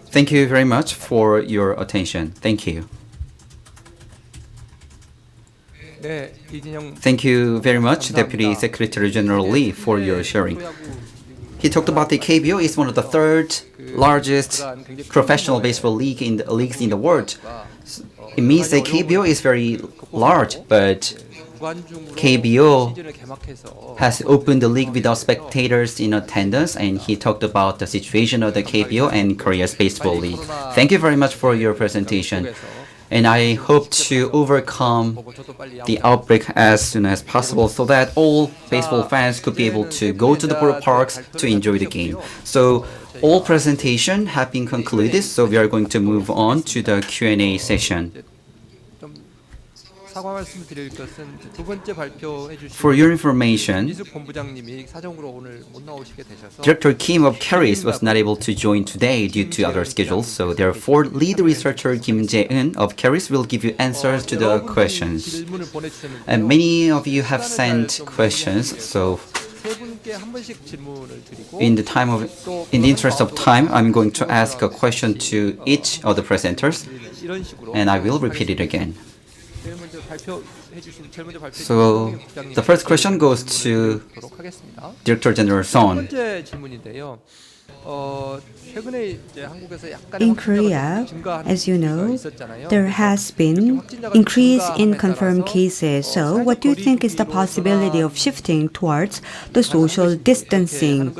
Thank you very much for your attention. Thank you. Thank you very much, Deputy Secretary General Lee, for your sharing. He talked about the KBO is one of the third largest professional baseball leagues in the world. It means that KBO is very large, but KBO 시즌을 개막해서 has opened the league without spectators in attendance, and he talked about the situation of the KBO and Korea's baseball league. Thank you very much for your presentation. And I hope to overcome the outbreak as soon as possible so that all baseball fans could be able to go to the ballparks to enjoy the game. So all presentation have been concluded, so we are going to move on to the Q&A session. 사과 말씀드릴 것은 두 번째 발표해 주신 For your information, 김진숙 본부장님이 사정으로 오늘 못 나오시게 되셔서 Director Kim of CARIS was not able to join today due to other schedules, so therefore lead researcher Kim Jae-eun of CARIS will give you answers to the questions. 질문을 보내주셨는데요. And many of you have sent questions, so 세 분께 한 번씩 질문을 드리고 in the interest of time, I'm going to ask a question to each of the presenters, 이런 식으로 and I will repeat it again. 제일 먼저 발표해 주신 So the first question goes to 도록 하겠습니다. Director General 첫 Son. 번째 질문인데요. 최근에 이제 한국에서 약간 In Korea, as you know, there has been increase in confirmed cases. So what do you think is the possibility of shifting towards the social distancing?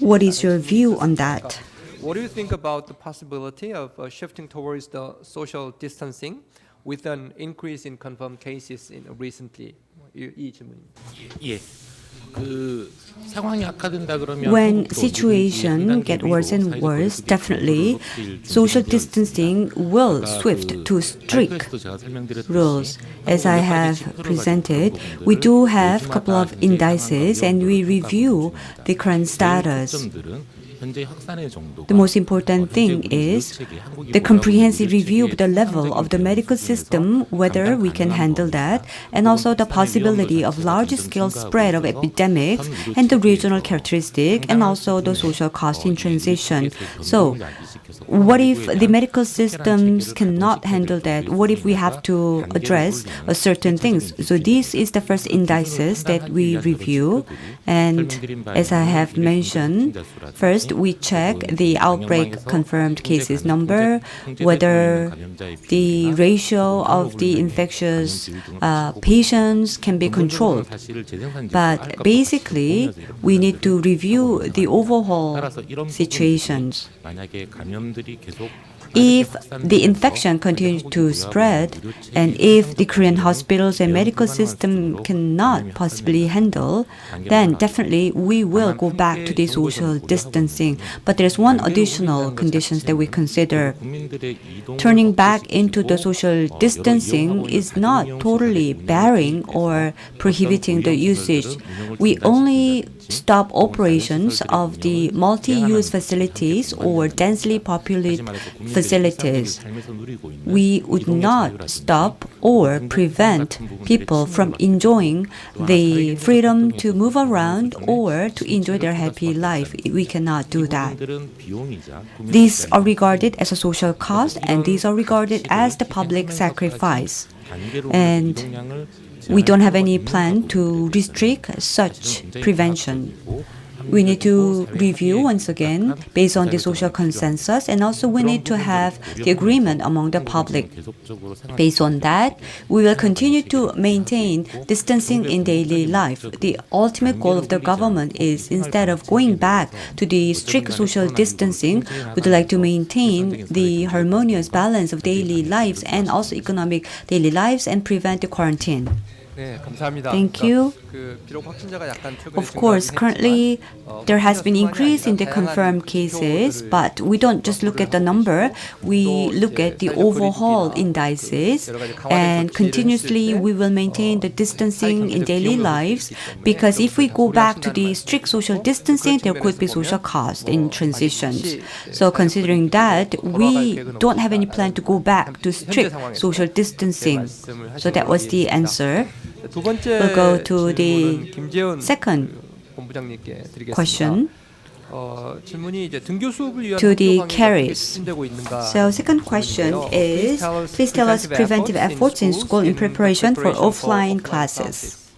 What is your view on that? What do you think about the possibility of shifting towards the social distancing with an increase in confirmed cases in recently? 이 질문입니다. 예. 그 상황이 악화된다 그러면 When situation get worse and worse, definitely social distancing will shift to strict rules. As I have presented, we do have a couple of indices and we review the current status. The most important thing is the comprehensive review of the level of the medical system, whether we can handle that, and also the possibility of large-scale spread of epidemics and the regional characteristic, and also the social cost in transition. So, what if the medical systems cannot handle that? What if we have to address certain things? So this is the first indices that we review. And as I have mentioned, first we check the outbreak confirmed cases number, whether the ratio of the infectious patients can be controlled. But basically, we need to review the overall situations. If the infection continues to spread, and if the Korean hospitals and medical system cannot possibly handle, then definitely we will go back to the social distancing. But there's one additional conditions that we consider. Turning back into the social distancing is not totally barring or prohibiting the usage. We only stop operations of the multi-use facilities or densely populated facilities. We would not stop or prevent people from enjoying the freedom to move around or to enjoy their happy life. We cannot do that. These are regarded as a social cost, and these are regarded as the public sacrifice. And we don't have any plan to restrict such prevention. We need to review once again based on the social consensus, and also we need to have the agreement among the public. Based on that, we will continue to maintain distancing in daily life. The ultimate goal of the government is, instead of going back to the strict social distancing, we'd like to maintain the harmonious balance of daily lives and also economic daily lives and prevent the quarantine. 네, 감사합니다. Thank you. 비록 확진자가 약간 최근에 Of course, currently there has been increase in the confirmed cases, but we don't just look at the number, we look at the overall indices, and continuously we will maintain the distancing in daily lives, because if we go back to the strict social distancing, there could be social cost in transitions. So considering that, we don't have any plan to go back to strict social distancing. So that was the answer. 두 번째 We'll go to the 김재훈 second 본부장님께 드리겠습니다. question. 질문이 이제 등교 수업을 위한 To the 학교 방역이 CARIS. 어떻게 진행되고 있는가? So second question is, please tell us preventive efforts in school in preparation for offline classes.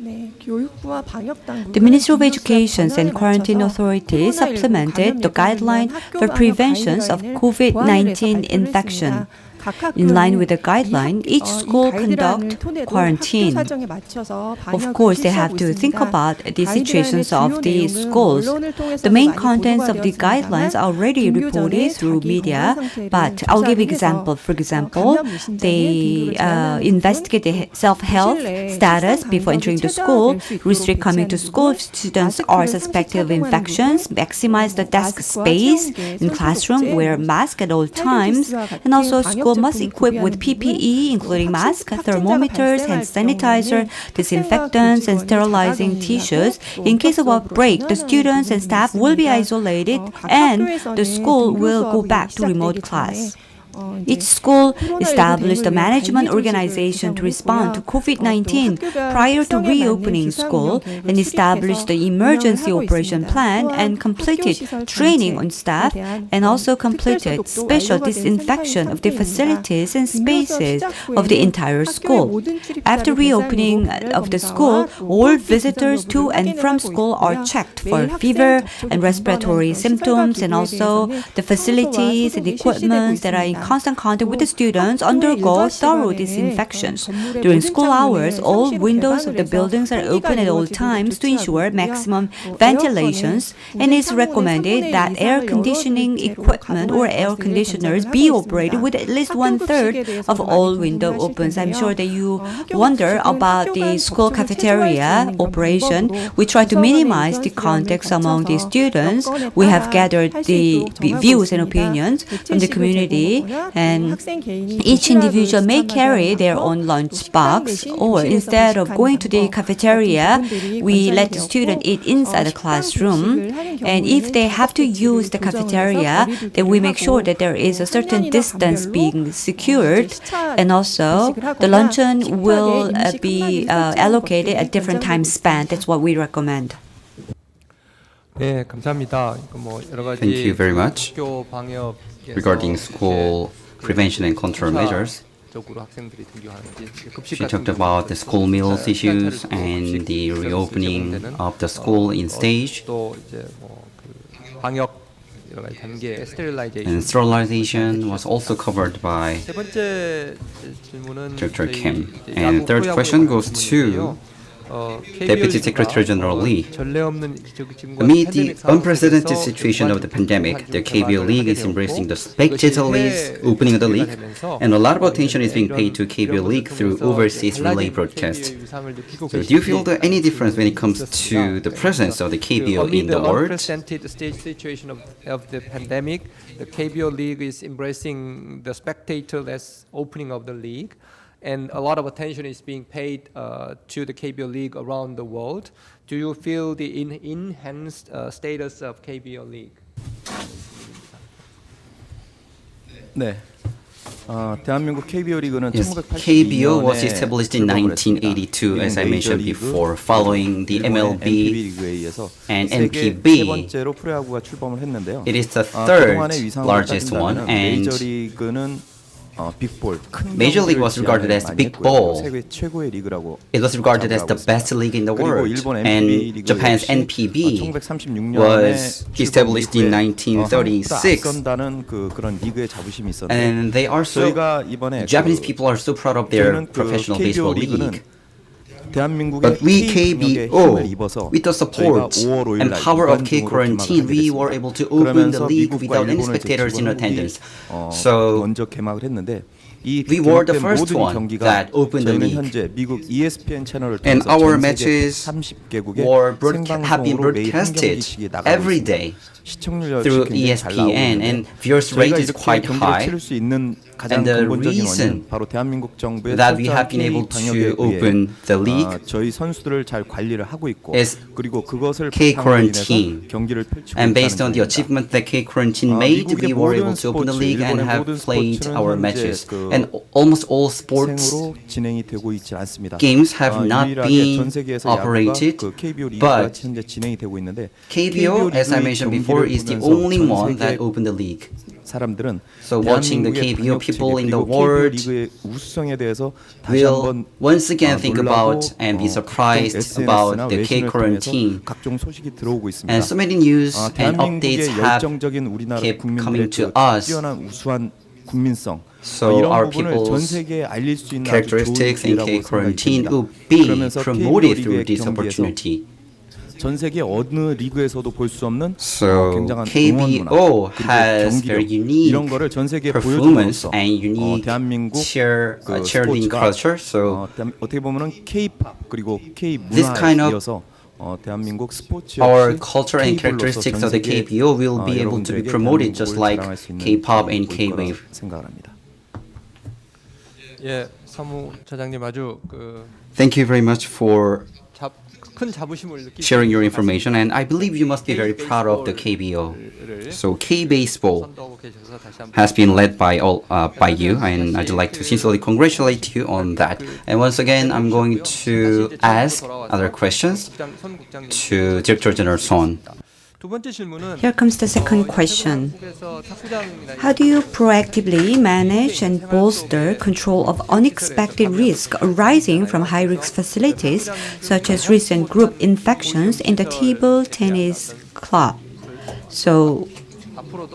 The Ministry of Education and Quarantine Authority supplemented the guideline for prevention of COVID-19 infection. In line with the guideline, each school conduct quarantine. Of course, they have to think about the situations of the schools. The main contents of the guidelines are already reported through media, but I'll give example. For example, they investigate the self-health status before entering the school, restrict coming to school if students are suspected of infections, maximize the desk space in classroom, wear mask at all times, and also school must equip with PPE, including mask, thermometers, hand sanitizer, disinfectants, and sterilizing tissues. In case of outbreak, the students and staff will be isolated, and the school will go back to remote class. Each school established a management organization to respond to COVID-19 prior to reopening school and established the emergency operation plan and completed training on staff and also completed special disinfection of the facilities and spaces of the entire school. After reopening of the school, all visitors to and from school are checked for fever and respiratory symptoms, and also the facilities and equipment that are in constant contact with the students undergo thorough disinfections. During school hours, all windows of the buildings are open at all times to ensure maximum ventilations, and it's recommended that air conditioning equipment or air conditioners be operated with at least 1/3 of all window opens. I'm sure that you wonder about the school cafeteria operation. We try to minimize the context among the students. We have gathered the views and opinions from the community, and each individual may carry their own lunch box, or instead of going to the cafeteria, we let the student eat inside the classroom. And if they have to use the cafeteria, then we make sure that there is a certain distance being secured, and also the luncheon will be allocated at different time span. That's what we recommend. 네, 감사합니다. 뭐 여러 가지 Thank you very much. 학교 방역 Regarding school prevention and control measures, 적으로 학생들이 등교하는지 급식 she 같은 talked 경우는 about the school meals issues 차례차례로 and the 급식 reopening 제공되는, of the school in stage 또 이제 뭐그 방역 여러 가지 단계 스테릴라이제이션. and sterilization was also covered by 세 번째 질문은 Dr. 저희 Kim. 이제 And 야구 third 프로야구 question 관련 goes 질문인데요. to Deputy Secretary General Lee. 전례 없는 지금과 Amid the 팬데믹 상황 unprecedented 속에서 situation of the pandemic, the KBO League is embracing the 이것이 spectatorless 해외 opening of the league, 되면서 and a lot of attention is being 이런 paid to KBO League through 것을 overseas 통해서 relay 달라진 broadcast. KBO 위상을 느끼고 So do you feel 계신지 any difference when it comes to the presence of the KBO in the world? Unprecedented stage situation of the pandemic, the KBO League is embracing the spectatorless opening of the league, and a lot of attention is being paid to the KBO League around the world. Do you feel the enhanced status of KBO League? 네. 대한민국 KBO 리그는 Yes, KBO was established in 1982, as I mentioned before, following the MLB and NPB. 세 번째로 프로야구가 출범을 했는데요. It is the third 그동안의 위상으로 largest one, 따진다면 and 메이저리그는 빅볼, 큰 Major League 경기를 was regarded as 많이 big 했고요. ball. 세계 최고의 리그라고 it was regarded as the 자부하고 best 있습니다. league in the 그리고 world. 일본 NPB And 리그 Japan's 역시 NPB 1936년에 was established in 1936. 앞선다는 그런 리그의 자부심이 있었는데 And they are so, 저희가 이번에 Japanese people are so proud of their 저희는 professional KBO baseball 리그는 league. 대한민국의 But we K-병역의 힘을 KBO, 입어서 with the support 저희가 5월 5일 and 날 power of 무관중으로 K quarantine, 개막을 we 하게 were 됐습니다. able to open the 그러면서 league 미국과 without any 일본을 spectators in 제치고 attendance. 한국이 So 먼저 개막을 했는데 이 we were the 개막된 first 모든 one 경기가 that opened the 저희는 league. 현재 미국 ESPN 채널을 And 통해서 our 전 세계 matches 30개국에 have been 생방송으로 매일 한 broadcasted 경기씩에 나가고 every 있습니다. day 시청률 through 역시 굉장히 잘 ESPN, 나오는데 and viewership rate 저희가 is 이렇게 quite 경기를 high. 치를 수 있는 가장 And the 근본적인 reason 원인은 바로 대한민국 정부의 that we have 철저한 been able 방역에 to 의해 open the league 저희 선수들을 잘 관리를 하고 있고 is 그리고 그것을 K 바탕으로 인해서 quarantine. 경기를 펼치고 And 있다는 based on the 점입니다. achievement that K quarantine made, we 미국의 were 모든 able to open the 스포츠, league and 일본의 have 모든 played 스포츠는 our 현재 matches. 그 And almost all sports 생으로 진행이 되고 있지 않습니다. games have not 유일하게 been 전 세계에서 야구가 operated, 그 KBO 리그가 but 현재 진행이 되고 있는데 KBO, as I mentioned before, is the only one that opened the league. 사람들은 So watching the 대한민국의 KBO 방역 people 체계 in the 그리고 KBO world 리그의 우수성에 대해서 다시 will 한번 once again think 놀라고, about and be 각종 surprised about SNS나 the K 외신을 통해서 quarantine. 각종 소식이 들어오고 있습니다. And so many news and updates 대한민국의 have 열정적인 우리나라 kept 국민들의 coming to 그 us. 뛰어난 우수한 국민성 So 이런 our 부분을 전 people's 세계에 알릴 수 있는 아주 좋은 characteristics in 기회라고 K 생각이 quarantine 듭니다. will be 그러면서 promoted KBO through 리그의 this 경기에서 opportunity. 전 세계 어느 리그에서도 볼 수 없는 So 굉장한 응원 문화 KBO 그리고 has 경기력 very unique 이런 거를 전 세계에 performance 보여줌으로써 and unique 대한민국 cheerleading 스포츠가 culture. So 어떻게 보면은 K-팝 그리고 K This kind 문화에 of 이어서 대한민국 스포츠 our 역시 culture and K블로서 characteristics 전 of the 세계 KBO will be able to be 여러분들에게 promoted just 대한민국을 like 자랑할 수 있는 K-pop and 기회가 올 거라 K-wave. 생각을 합니다. 예, 사무처장님 아주 Thank you very much for 큰 자부심을 느끼고 sharing your information, and I believe you must be very proud of the KBO. So K-baseball 선도하고 계셔서 다시 한번 has been led by you, and I'd like to sincerely congratulate you on that. And once again, I'm going to ask other questions 선국장님. to Director General Son. 두 번째 질문은 Here comes the second question. 한국에서 탁구장이나 How do you proactively manage and bolster control of unexpected risk arising from high-risk facilities, such as recent group infections in the table tennis club? So,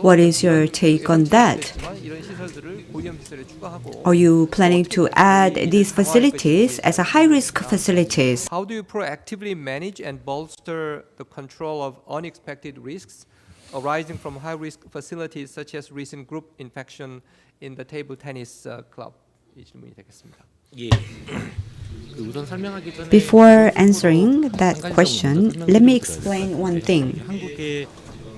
what is your take on that? 이런 시설들을 고위험 시설에 추가하고 Are you planning to add these facilities as a high-risk facilities? How do you proactively manage and bolster the control of unexpected risks arising from high-risk facilities such as recent group infection in the table tennis club? 이 질문이 되겠습니다. 예. 우선 설명하기 전에 Before answering that question, let me explain one thing. 한국의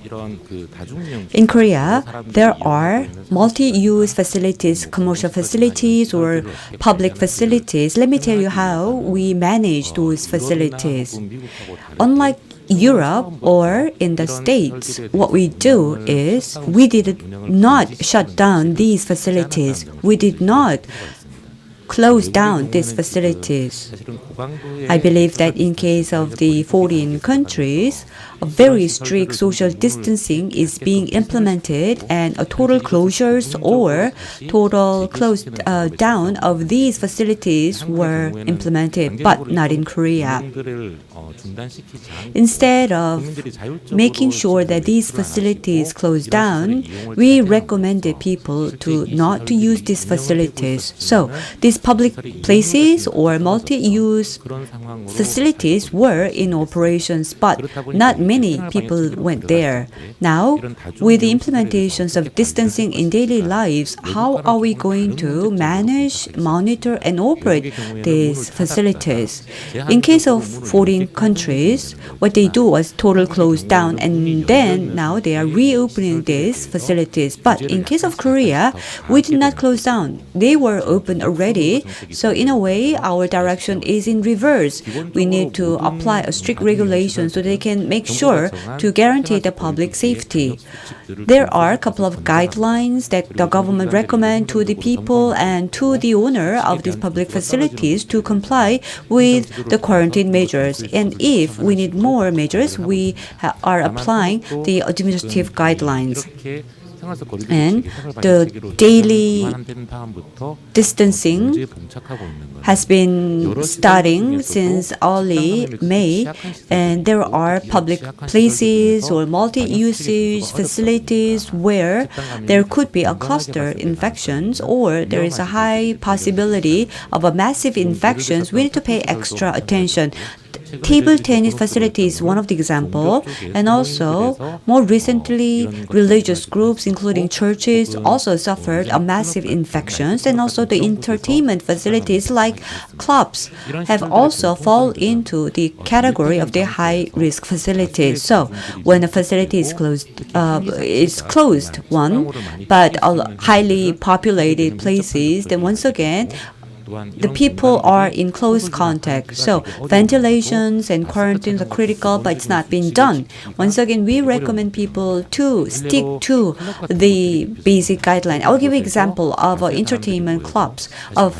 이런 그 다중이용 In Korea, there are multi-use facilities, commercial facilities, or public facilities. Let me tell you how we manage those facilities. Unlike Europe or in the States, what we do is we did not shut down these facilities. We did not close down these facilities. I believe that in case of the foreign countries, a very strict social distancing is being implemented, and a total closures or total close down of these facilities were implemented, but not in Korea. Instead of making sure that these facilities close down, we recommended people to not to use these facilities. So these public places or multi-use facilities were in operations, but not many people went there. Now, with the implementations of distancing in daily lives, how are we going to manage, monitor, and operate these facilities? In case of foreign countries, what they do was total close down, and then now they are reopening these facilities. But in case of Korea, we did not close down. They were open already. So in a way, our direction is in reverse. We need to apply a strict regulation so they can make sure to guarantee the public safety. There are a couple of guidelines that the government recommend to the people and to the owner of these public facilities to comply with the quarantine measures. And if we need more measures, we are applying the administrative guidelines. And the daily distancing has been starting since early May, and there are public places or multi-usage facilities where there could be a cluster infections or there is a high possibility of a massive infections. We need to pay extra attention. Table tennis facility is one of the example, and also more recently religious groups including churches also suffered a massive infections, and also the entertainment facilities like clubs have also fall into the category of the high risk facilities. So when a facility is closed one, but highly populated places, then once again the people are in close contact. So ventilations and quarantines are critical, but it's not being done. Once again, we recommend people to stick to the basic guideline. I'll give you an example of entertainment clubs.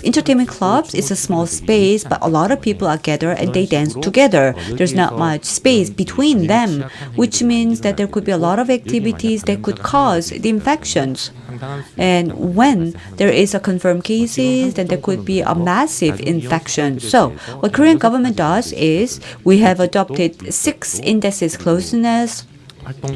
Entertainment clubs is a small space, but a lot of people are gathered and they dance together. There's not much space between them, which means that there could be a lot of activities that could cause the infections. And when there is a confirmed cases, then there could be a massive infection. So what Korean government does is we have adopted 6 indices closeness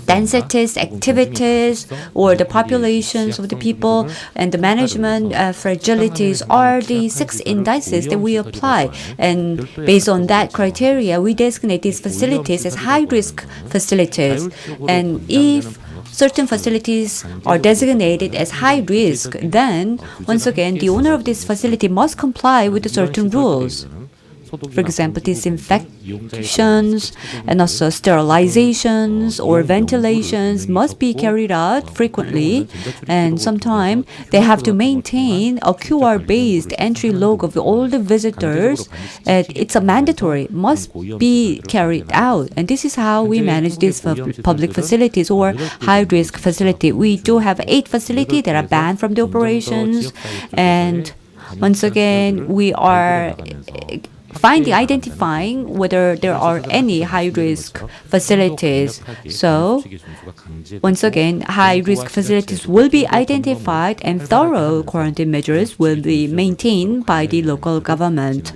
densities, activities, or the populations of the people, and the management fragilities are the 6 indices that we apply. And based on that criteria, we designate these facilities as high-risk facilities. And if certain facilities are designated as high risk, then once again, the owner of this facility must comply with certain rules. For example, disinfections and also sterilizations or ventilations must be carried out frequently, and sometimes they have to maintain a QR-based entry log of all the visitors. And it's a mandatory, must be carried out. And this is how we manage these public facilities or high-risk facility. We do have 8 facilities that are banned from the operations, and once again, we are identifying whether there are any high-risk facilities. So, once again, high-risk facilities will be identified and thorough quarantine measures will be maintained by the local government.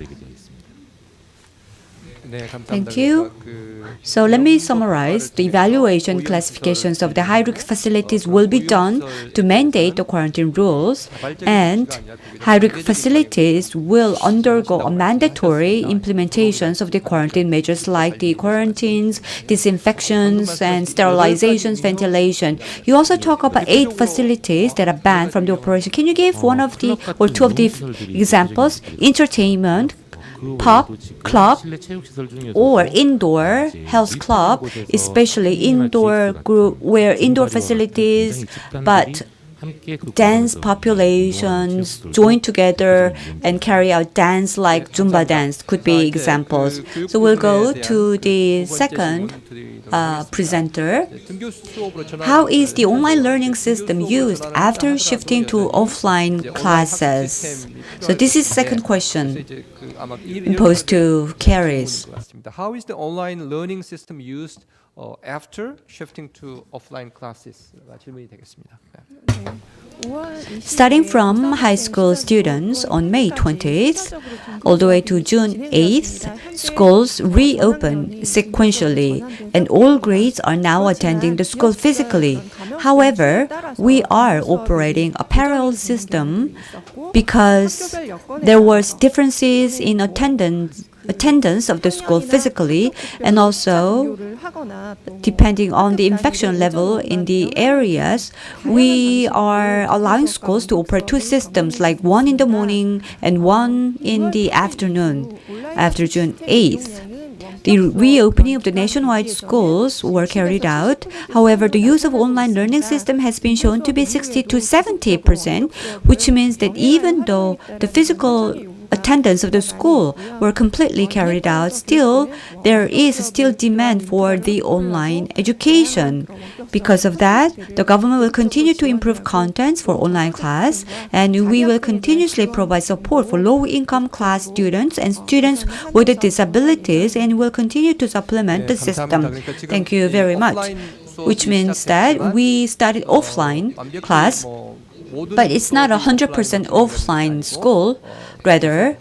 Thank you. So let me summarize. The evaluation classifications of the high-risk facilities will be done to mandate the quarantine rules, and high-risk facilities will undergo a mandatory implementations of the quarantine measures like the quarantines, disinfections, and sterilizations, ventilation. You also talk about 8 facilities that are banned from the operation. Can you give one of the or 2 of the examples? Entertainment, pub, club, or indoor health club, especially indoor group where indoor facilities but dense populations join together and carry out dance like Zumba dance could be examples. So we'll go to the second presenter. How is the online learning system used after shifting to offline classes? So this is second question posed to Caris. How is the online learning system used after shifting to offline classes? 질문이 되겠습니다. Starting from high school students on May 20th all the way to June 8th, schools reopen sequentially and all grades are now attending the school physically. However, we are operating a parallel system because there was differences in attendance of the school physically, and also depending on the infection level in the areas, we are allowing schools to operate 2 systems, like one in the morning and one in the afternoon after June 8th. The reopening of the nationwide schools were carried out. However, the use of online learning system has been shown to be 60 to 70%, which means that even though the physical attendance of the school were completely carried out, still there is still demand for the online education. Because of that, the government will continue to improve contents for online class, and we will continuously provide support for low-income class students and students with disabilities, and will continue to supplement the system. Thank you very much. Which means that we started offline class, but it's not 100% offline school. Rather,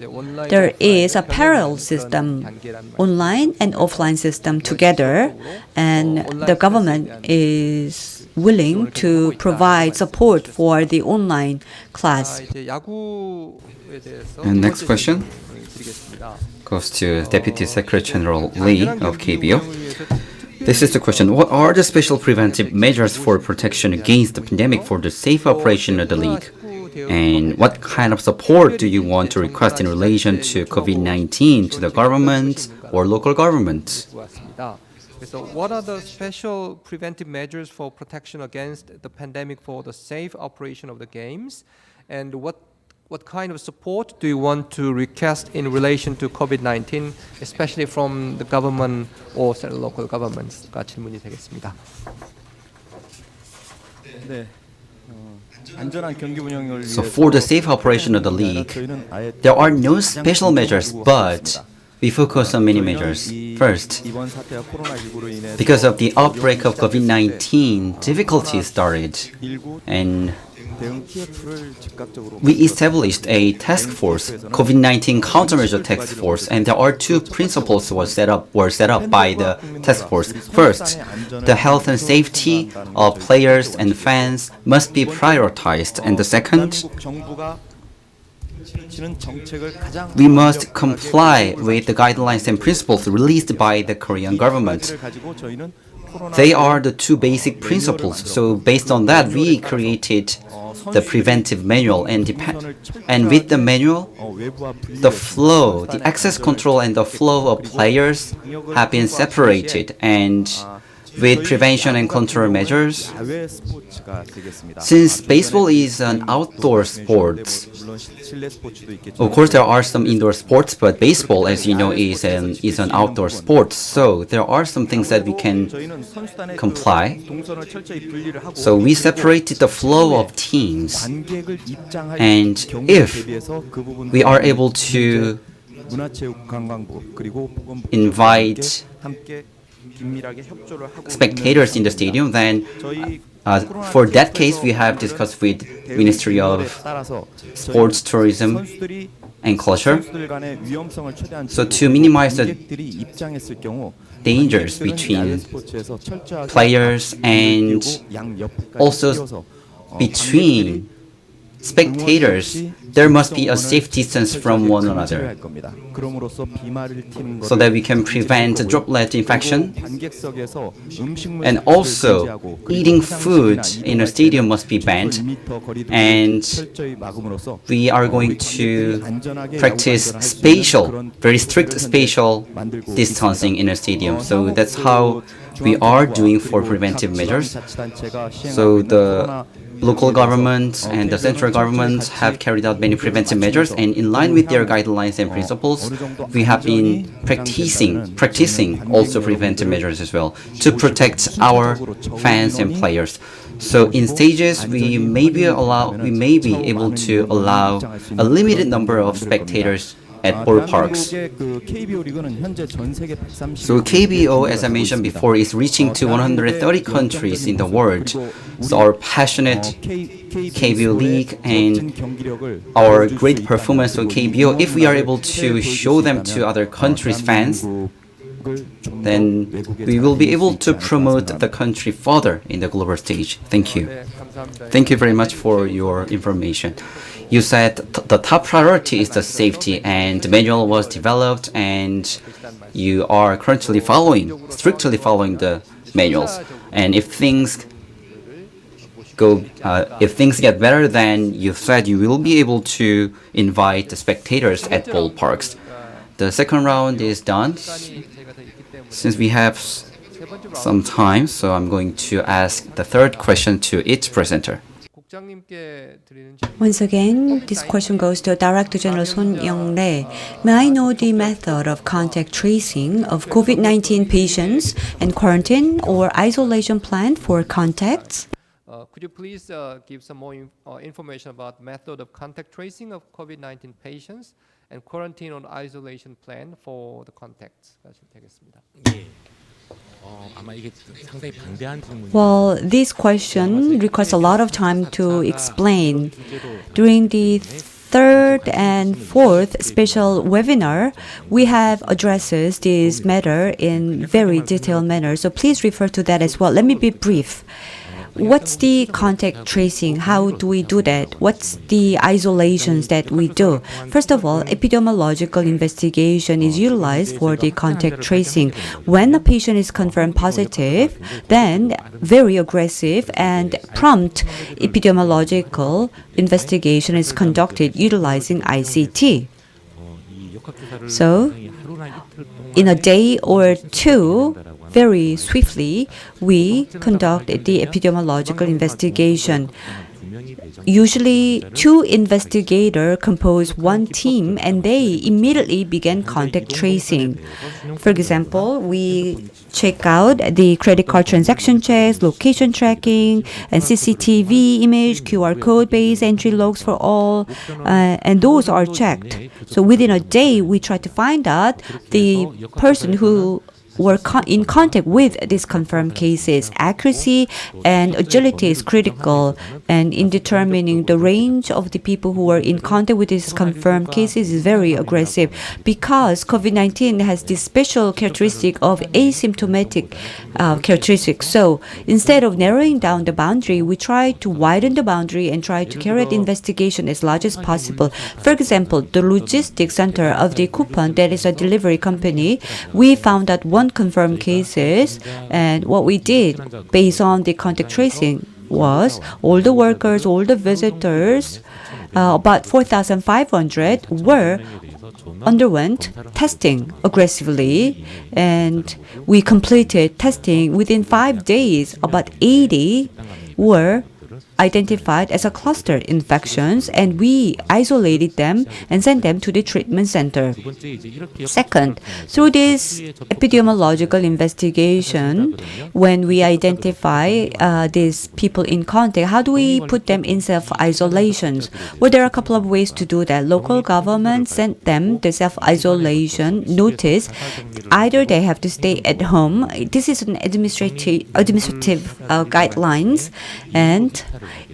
there is a parallel system, online and offline system together, and the government is willing to provide support for the online class. And next question goes to Deputy Secretary General Lee of KBO. This is the question. What are the special preventive measures for protection against the pandemic for the safe operation of the league? And what kind of support do you want to request in relation to COVID-19 to the government or local government? So what are the special preventive measures for protection against the pandemic for the safe operation of the games? And what kind of support do you want to request in relation to COVID-19, especially from the government or local governments? 질문이 되겠습니다. 네. 안전한 경기 운영을 So for the safe operation of the league, there are no special measures, but we focus on many measures. First, because of the outbreak of COVID-19, difficulties started, and 대응 TF를 즉각적으로 We established a task force, COVID-19 countermeasure task force, and there are two principles were set up by the task force. First, the health and safety of players and fans must be prioritized, and the second, 대한민국 정부가 치는 정책을 가장 we must comply with the guidelines and principles released by the Korean government. 가지고 저희는 They are the two basic principles. So based on that, we created the preventive manual, and with the manual, the flow, the access control and the flow of players have been separated, and with prevention and control measures, 야외 스포츠가 되겠습니다. since baseball is an outdoor sport, 물론 실내 스포츠도 있겠지만 of course there are some indoor sports, but baseball, as you know, is an outdoor sport. So there are some things that we can 저희는 선수단의 comply. 동선을 철저히 분리를 하고 So we separated the flow of teams, 관객을 입장할 and 경우에 if 대비해서 그 부분도 we are able to 문화체육관광부 그리고 보건부 invite 함께 긴밀하게 협조를 하고 spectators in the stadium, then 저희 for that case we have discussed with Ministry of 따라서 Sports, Tourism 선수들이 and Culture. 선수들 간의 위험성을 최대한 So to minimize the 관객들이 입장했을 경우 dangers 관객들은 between 야외 스포츠에서 철저하게 players and 양 옆까지 also 끼워서, between spectators, there must be a safe distance from one another, 할 겁니다. 그럼으로써 비말을 튀는 so that we can prevent droplet infection. 관객석에서 음식물 And also, eating food in a stadium must be banned, and 철저히 막음으로써 we are going to practice spatial, very strict spatial distancing in a stadium. So that's how we are doing for preventive measures. So the local governments and the central governments have carried out many preventive measures, and in line with their guidelines and principles, we have been practicing also preventive measures as well to protect our fans and players. So in stages, we may be able to allow a limited number of spectators at ballparks. So KBO, as I mentioned before, is reaching to 130 countries in the world. So our passionate KBO league and our great performance of KBO, if we are able to show them to other countries' fans, then we will be able to promote the country further in the global stage. Thank you. Thank you very much for your information. You said the top priority is the safety, and the manual was developed, and you are currently strictly following the manuals. And if things get better, then you said you will be able to invite the spectators at ballparks. The second round is done. Since we have some time, so I'm going to ask the third question to each presenter. Once again, this question goes to Director General Son Young-rae. May I know the method of contact tracing of COVID-19 patients and quarantine or isolation plan for contacts? Could you please give some more information about method of contact tracing of COVID-19 patients and quarantine or isolation plan for the contacts? 되겠습니다. 예. 아마 이게 상당히 방대한 질문이 Well, this question requires a lot of time to explain. During the third and fourth special webinar, we have addresses this matter in very detailed manner. So please refer to that as well. Let me be brief. What's the contact tracing? How do we do that? What's the isolations that we do? First of all, epidemiological investigation is utilized for the contact tracing. When a patient is confirmed positive, then very aggressive and prompt epidemiological investigation is conducted utilizing ICT. So, in a day or two, very swiftly, we conduct the epidemiological investigation. Usually, two investigators compose one team and they immediately begin contact tracing. For example, we check out the credit card transaction checks, location tracking, and CCTV image, QR code-based entry logs for all, and those are checked. So within a day, we try to find out the person who were in contact with these confirmed cases. Accuracy and agility is critical, and in determining the range of the people who were in contact with these confirmed cases is very aggressive, because COVID-19 has this special characteristic of asymptomatic characteristics. So instead of narrowing down the boundary, we try to widen the boundary and try to carry out investigation as large as possible. For example, the logistics center of the coupon, that is a delivery company, we found out one confirmed cases, and what we did based on the contact tracing was all the workers, all the visitors, about 4,500 underwent testing aggressively, and we completed testing within 5 days. About 80 were identified as a cluster infections, and we isolated them and sent them to the treatment center. Second, through this epidemiological investigation, when we identify these people in contact, how do we put them in self-isolations? Well, there are a couple of ways to do that. Local government sent them the self-isolation notice. Either they have to stay at home. This is an administrative guidelines, and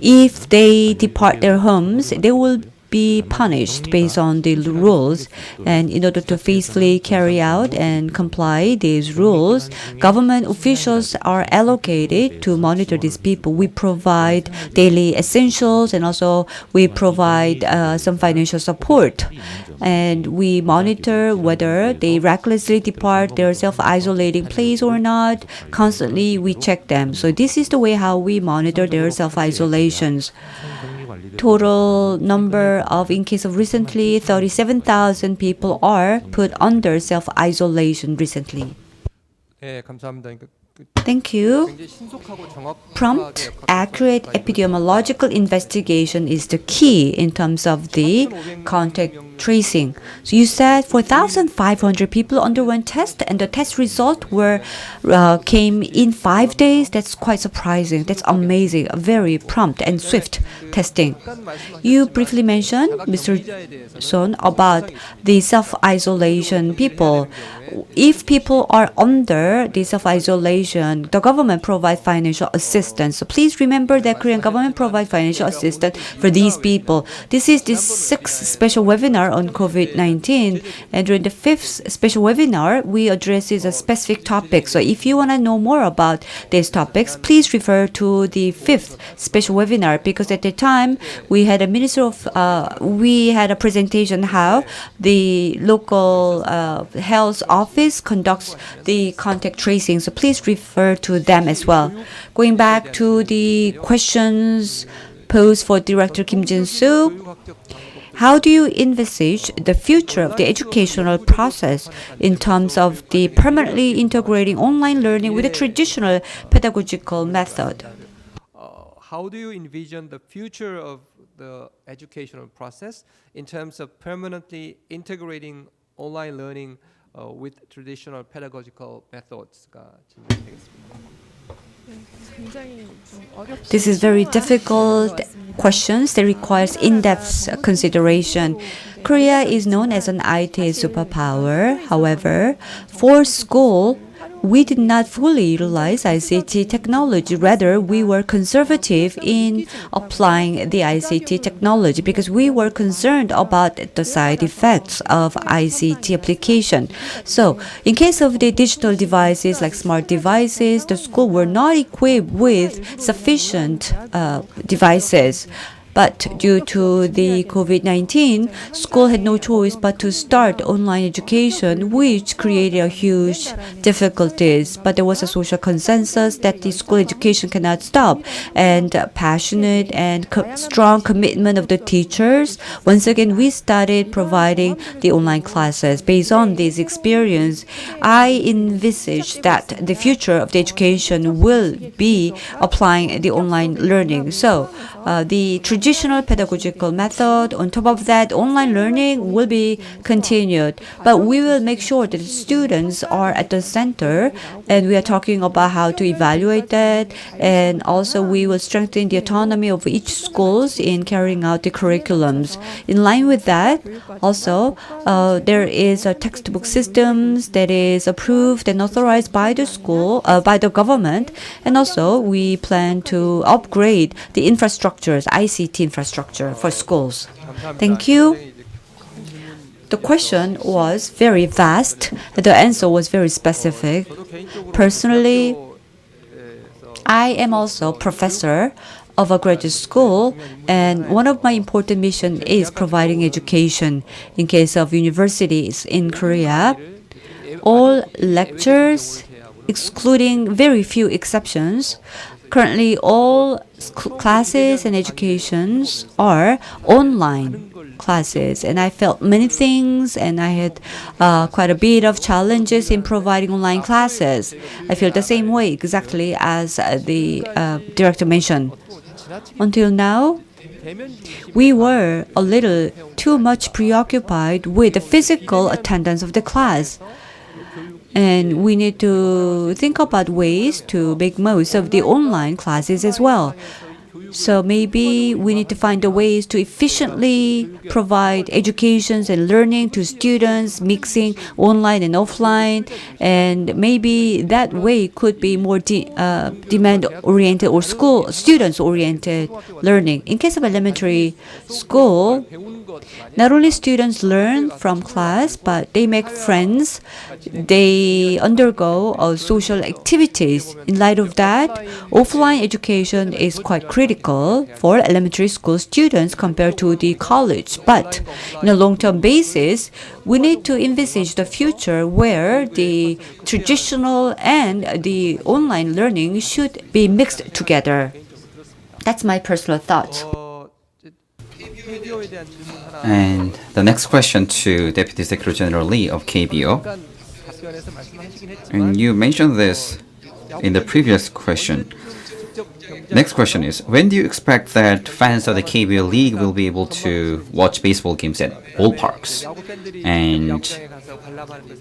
if they depart their homes, they will be punished based on the rules. And in order to faithfully carry out and comply these rules, government officials are allocated to monitor these people. We provide daily essentials, and also we provide some financial support. And we monitor whether they recklessly depart their self-isolating place or not. Constantly, we check them. So this is the way how we monitor their self-isolations. Total number of, in case of recently, 37,000 people are put under self-isolation recently. 네, 감사합니다. Thank you. 굉장히 신속하고 정확하게 Prompt, accurate epidemiological investigation is the key in terms of the contact tracing. So you said 4,500 people underwent test, and the test result came in 5 days. That's quite surprising. That's amazing. A very prompt and swift testing. You briefly mentioned, Mr. Son, about the self-isolation people. If people are under the self-isolation, the government provides financial assistance. So please remember that Korean government provides financial assistance for these people. This is the 6th special webinar on COVID-19, and during the 5th special webinar, we address a specific topic. So if you want to know more about these topics, please refer to the 5th special webinar, because at the time we had a presentation how the local health office conducts the contact tracing. So please refer to them as well. Going back to the questions posed for Director Kim Jin-soo, how do you envisage the future of the educational process in terms of the permanently integrating online learning with a traditional pedagogical method? How do you envision the future of the educational process in terms of permanently integrating online learning with traditional pedagogical methods? This is very difficult questions that requires in-depth consideration. Korea is known as an IT superpower. However, for school, we did not fully utilize ICT technology. Rather, we were conservative in applying the ICT technology because we were concerned about the side effects of ICT application. So, in case of the digital devices like smart devices, the school were not equipped with sufficient devices. But due to the COVID-19, school had no choice but to start online education, which created a huge difficulties. But there was a social consensus that the school education cannot stop, and passionate and strong commitment of the teachers. Once again, we started providing the online classes. Based on this experience, I envisage that the future of the education will be applying the online learning. So, the traditional traditional pedagogical method. On top of that, online learning will be continued. But we will make sure that students are at the center, and we are talking about how to evaluate that. And also, we will strengthen the autonomy of each schools in carrying out the curriculums. In line with that, also, there is a textbook systems that is approved and authorized by the school, by the government. And also, we plan to upgrade the infrastructures, ICT infrastructure for schools. Thank you. The question was very vast. The answer was very specific. Personally, I am also professor of a graduate school, and one of my important missions is providing education. In case of universities in Korea, all lectures, excluding very few exceptions, currently all classes and educations are online classes, and I felt many things, and I had quite a bit of challenges in providing online classes. I feel the same way exactly as the director mentioned. Until now, we were a little too much preoccupied with the physical attendance of the class. And we need to think about ways to make most of the online classes as well. So maybe we need to find the ways to efficiently provide education and learning to students, mixing online and offline. And maybe that way could be more demand-oriented or school students-oriented learning. In case of elementary school, not only students learn from class, but they make friends. They undergo social activities. In light of that, offline education is quite critical for elementary school students compared to the college. But in a long-term basis, we need to envisage the future where the traditional and the online learning should be mixed together. That's my personal thought. And the next question to Deputy Secretary General Lee of KBO. And you mentioned this in the previous question. Next question is, when do you expect that fans of the KBO League will be able to watch baseball games at ballparks? And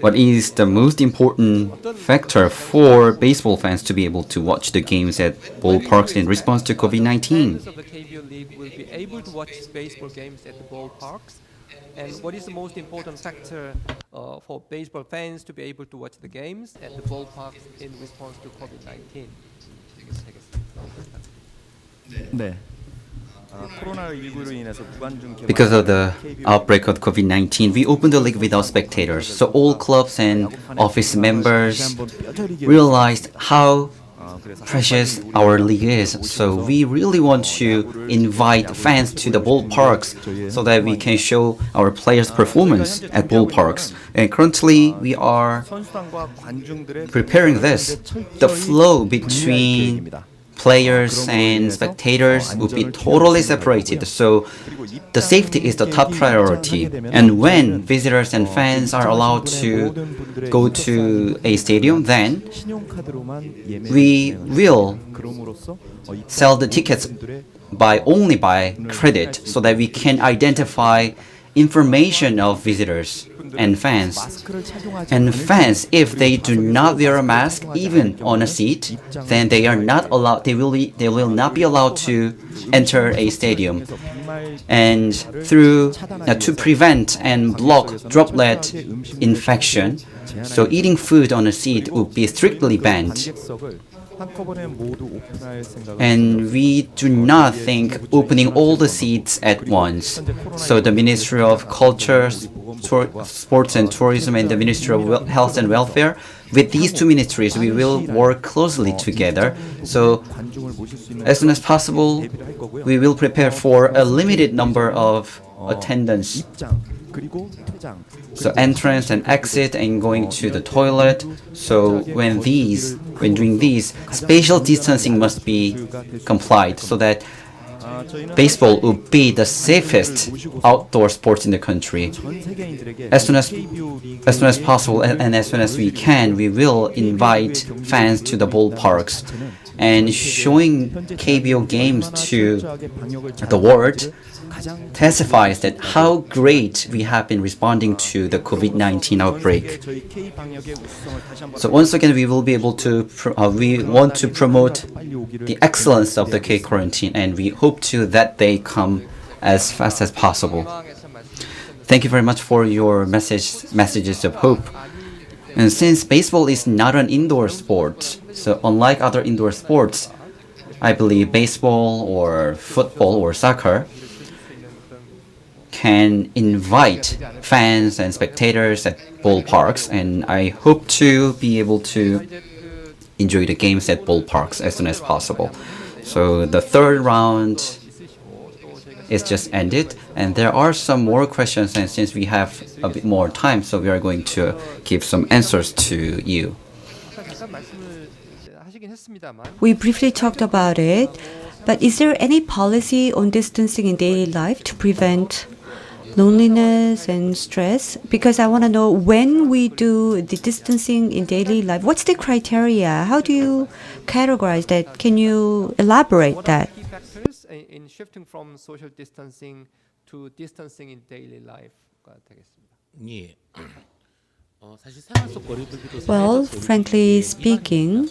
what is the most important factor for baseball fans to be able to watch the games at ballparks in response to COVID-19? The KBO League will be able to watch baseball games at the ballparks. And what is the most important factor for baseball fans to be able to watch the games at the ballparks in response to COVID-19? 네. 코로나19로 인해서 무관중 개막 Because of the outbreak of COVID-19, we opened the league without spectators. So all clubs and office members realized how precious our league is. So we really want to invite fans to the ballparks so that we can show our players' performance at ballparks. And currently we are preparing this. The flow between players and spectators would be totally separated. So the safety is the top priority. And when visitors and fans are allowed to go to a stadium, then we will sell the tickets only by credit so that we can identify information of visitors and fans. And fans, if they do not wear a mask even on a seat, then they are not allowed. They will not be allowed to enter a stadium. And to prevent and block droplet infection, so eating food on a seat would be strictly banned. And we do not think opening all the seats at once. So the Ministry of Culture, Sports and Tourism and the Ministry of Health and Welfare, with these two ministries, we will work closely together. So as soon as possible, we will prepare for a limited number of attendance. So entrance and exit and going to the toilet. So when doing these, spatial distancing must be complied so that baseball would be the safest outdoor sport in the country. As soon as possible and as soon as we can, we will invite fans to the ballparks. And showing KBO games to the world testifies that how great we have been responding to the COVID-19 outbreak. So once again, we will be able to, we want to promote the excellence of the K-quarantine, and we hope to that day come as fast as possible. Thank you very much for your messages of hope. And since baseball is not an indoor sport, so unlike other indoor sports, I believe baseball or football or soccer can invite fans and spectators at ballparks, and I hope to be able to enjoy the games at ballparks as soon as possible. So the third round is just ended, and there are some more questions, and since we have a bit more time, so we are going to give some answers to you. We briefly talked about it, but is there any policy on distancing in daily life to prevent loneliness and stress? Because I want to know, when we do the distancing in daily life, what's the criteria? How do you categorize that? Can you elaborate that? Key factors in shifting from social distancing to distancing in daily life가 되겠습니다. 예. 사실 생활 속 거리두기도 Well, frankly speaking,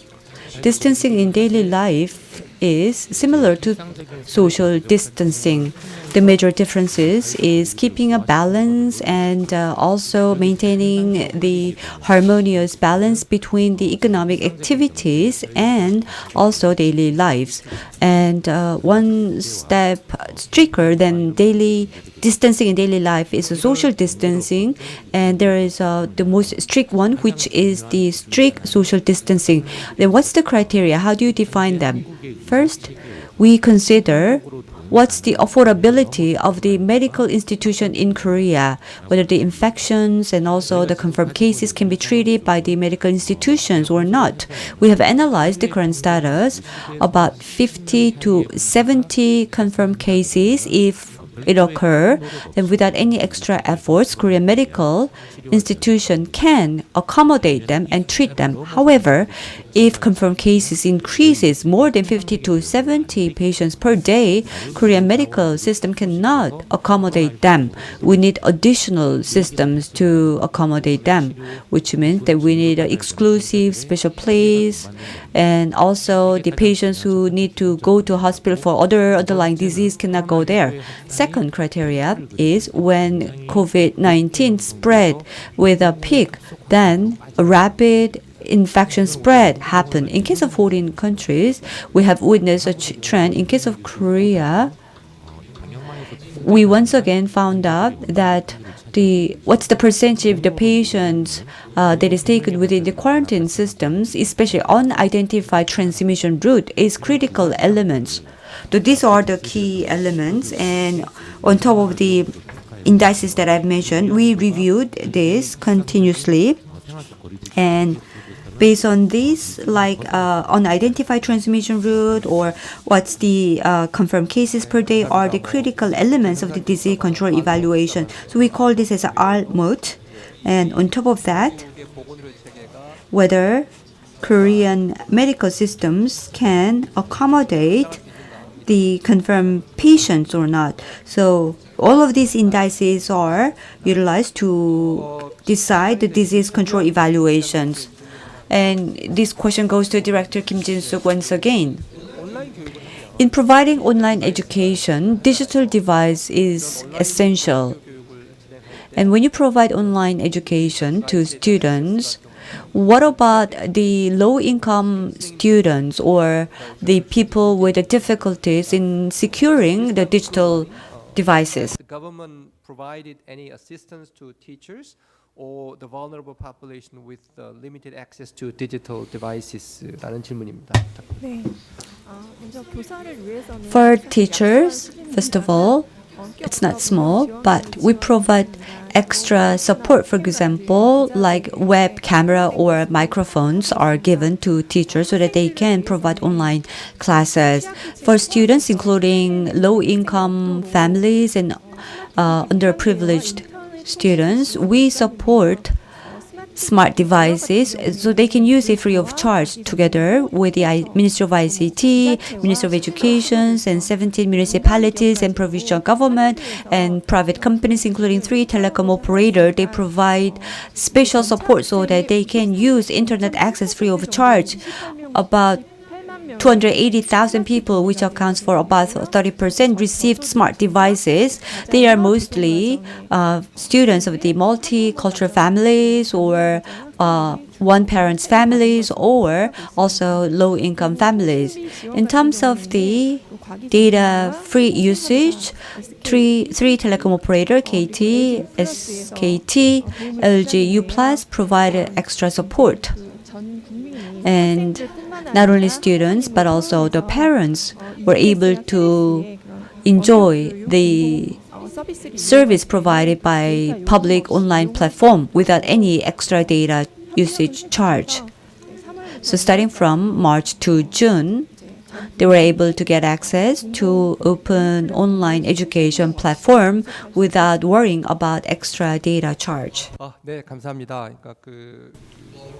distancing in daily life is similar to social distancing. The major differences is keeping a balance and also maintaining the harmonious balance between the economic activities and also daily lives. And one step stricter than daily distancing in daily life is social distancing, and there is the most strict one, which is the strict social distancing. Then what's the criteria? How do you define them? First, we consider what's the affordability of the medical institution in Korea, whether the infections and also the confirmed cases can be treated by the medical institutions or not. We have analyzed the current status, about 50 to 70 confirmed cases. If it occur, then without any extra efforts, Korean medical institution can accommodate them and treat them. However, if confirmed cases increases more than 50 to 70 patients per day, Korean medical system cannot accommodate them. We need additional systems to accommodate them, which means that we need an exclusive special place, and also the patients who need to go to hospital for other underlying disease cannot go there. Second criteria is when COVID-19 spread with a peak, then a rapid infection spread happened. In case of foreign countries, we have witnessed a trend. In case of Korea, we once again found out that what's the percentage of the patients that is taken within the quarantine systems, especially unidentified transmission route, is critical elements. So these are the key elements, and on top of the indices that I've mentioned, we reviewed this continuously, and based on these, like unidentified transmission route or what's the confirmed cases per day, are the critical elements of the disease control evaluation. So we call this as a R mode. And on top of that, whether Korean medical systems can accommodate the confirmed patients or not. So all of these indices are utilized to decide the disease control evaluations. And this question goes to Director Kim Jin-suk once again. In providing online education, digital device is essential. And when you provide online education to students, what about the low-income students or the people with the difficulties in securing the digital devices? The government provided any assistance to teachers or the vulnerable population with limited access to digital devices? 라는 질문입니다. 네. 먼저 교사를 위해서는 For teachers, first of all, it's not small, but we provide extra support. For example, like web camera or microphones are given to teachers so that they can provide online classes. For students, including low-income families and underprivileged students, we support smart devices, so they can use it free of charge together with the Ministry of ICT, Ministry of Education, and 17 municipalities and provincial government and private companies, including 3 telecom operators. They provide special support so that they can use internet access free of charge. About 280,000 people, which accounts for about 30%, received smart devices. They are mostly students of the multicultural families or one-parent families or also low-income families. In terms of the data-free usage, three telecom operator, KT, SKT, LG U+, provided extra support. And not only students, but also the parents were able to enjoy the service provided by public online platform without any extra data usage charge. So starting from March to June, they were able to get access to open online education platform without worrying about extra data charge. 네, 감사합니다. 그러니까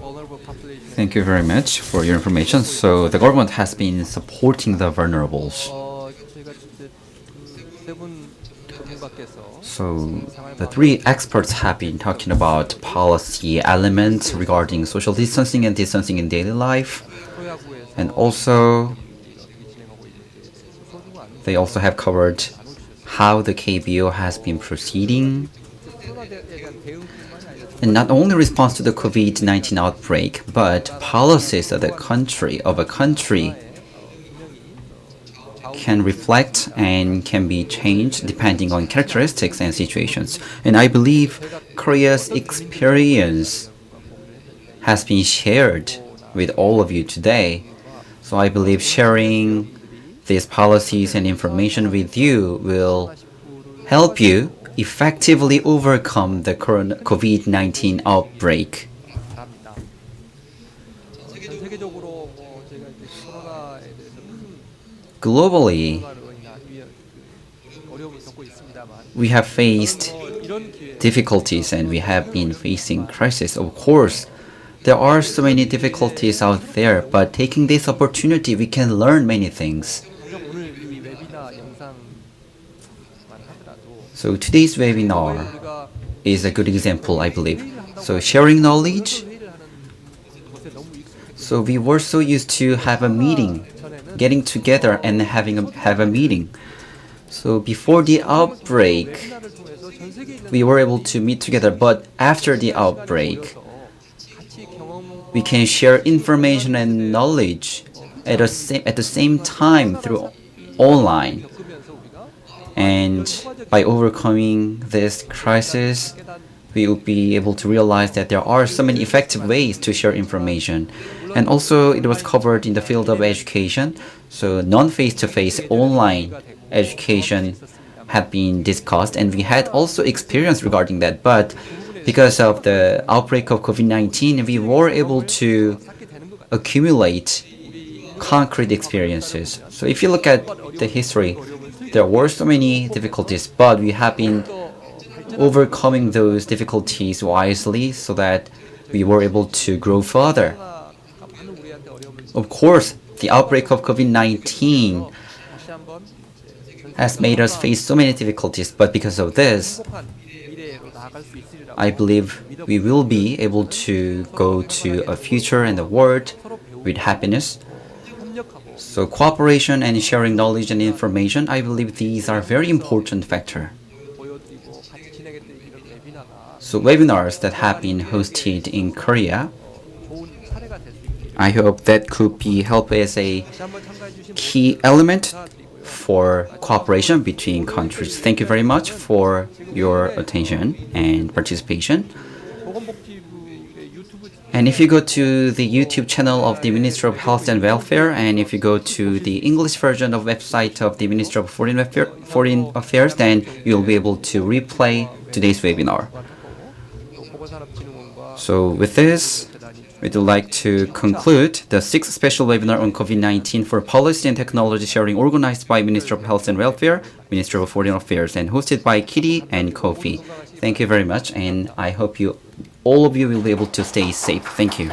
vulnerable population. Thank you very much for your information. So the government has been supporting the vulnerables. 저희가 세분 전문가께서 So the 3 experts have been talking about policy elements regarding social distancing and distancing in daily life. And also they also have covered how the KBO has been proceeding. And not only response to the COVID-19 outbreak, but policies of a country can reflect and can be changed depending on characteristics and situations. And I believe Korea's experience has been shared with all of you today. So I believe sharing these policies and information with you will help you effectively overcome the current COVID-19 outbreak. Globally, we have faced difficulties and we have been facing crisis. Of course, there are so many difficulties out there, but taking this opportunity, we can learn many things. So today's webinar is a good example, I believe. So sharing knowledge. So we were so used to have a meeting, getting together and have a meeting. So before the outbreak, we were able to meet together, but after the outbreak, we can share information and knowledge at the same time through online. And by overcoming this crisis, we will be able to realize that there are so many effective ways to share information. And also, it was covered in the field of education. So non-face-to-face online education had been discussed, and we had also experience regarding that. But because of the outbreak of COVID-19, we were able to accumulate concrete experiences. So if you look at the history, there were so many difficulties, but we have been overcoming those difficulties wisely so that we were able to grow further. Of course, the outbreak of COVID-19 has made us face so many difficulties, but because of this, I believe we will be able to go to a future and a world with happiness. So cooperation and sharing knowledge and information, I believe these are very important factors. So webinars that have been hosted in Korea, I hope that could be help as a key element for cooperation between countries. Thank you very much for your attention and participation. And if you go to the YouTube channel of the Ministry of Health and Welfare, and if you go to the English version of website of the Ministry of Foreign Affairs, then you'll be able to replay today's webinar. So with this, we'd like to conclude the 6th special webinar on COVID-19 for policy and technology sharing organized by Ministry of Health and Welfare, Ministry of Foreign Affairs, and hosted by Kitty and Kofi. Thank you very much, and I hope you all of you will be able to stay safe. Thank you.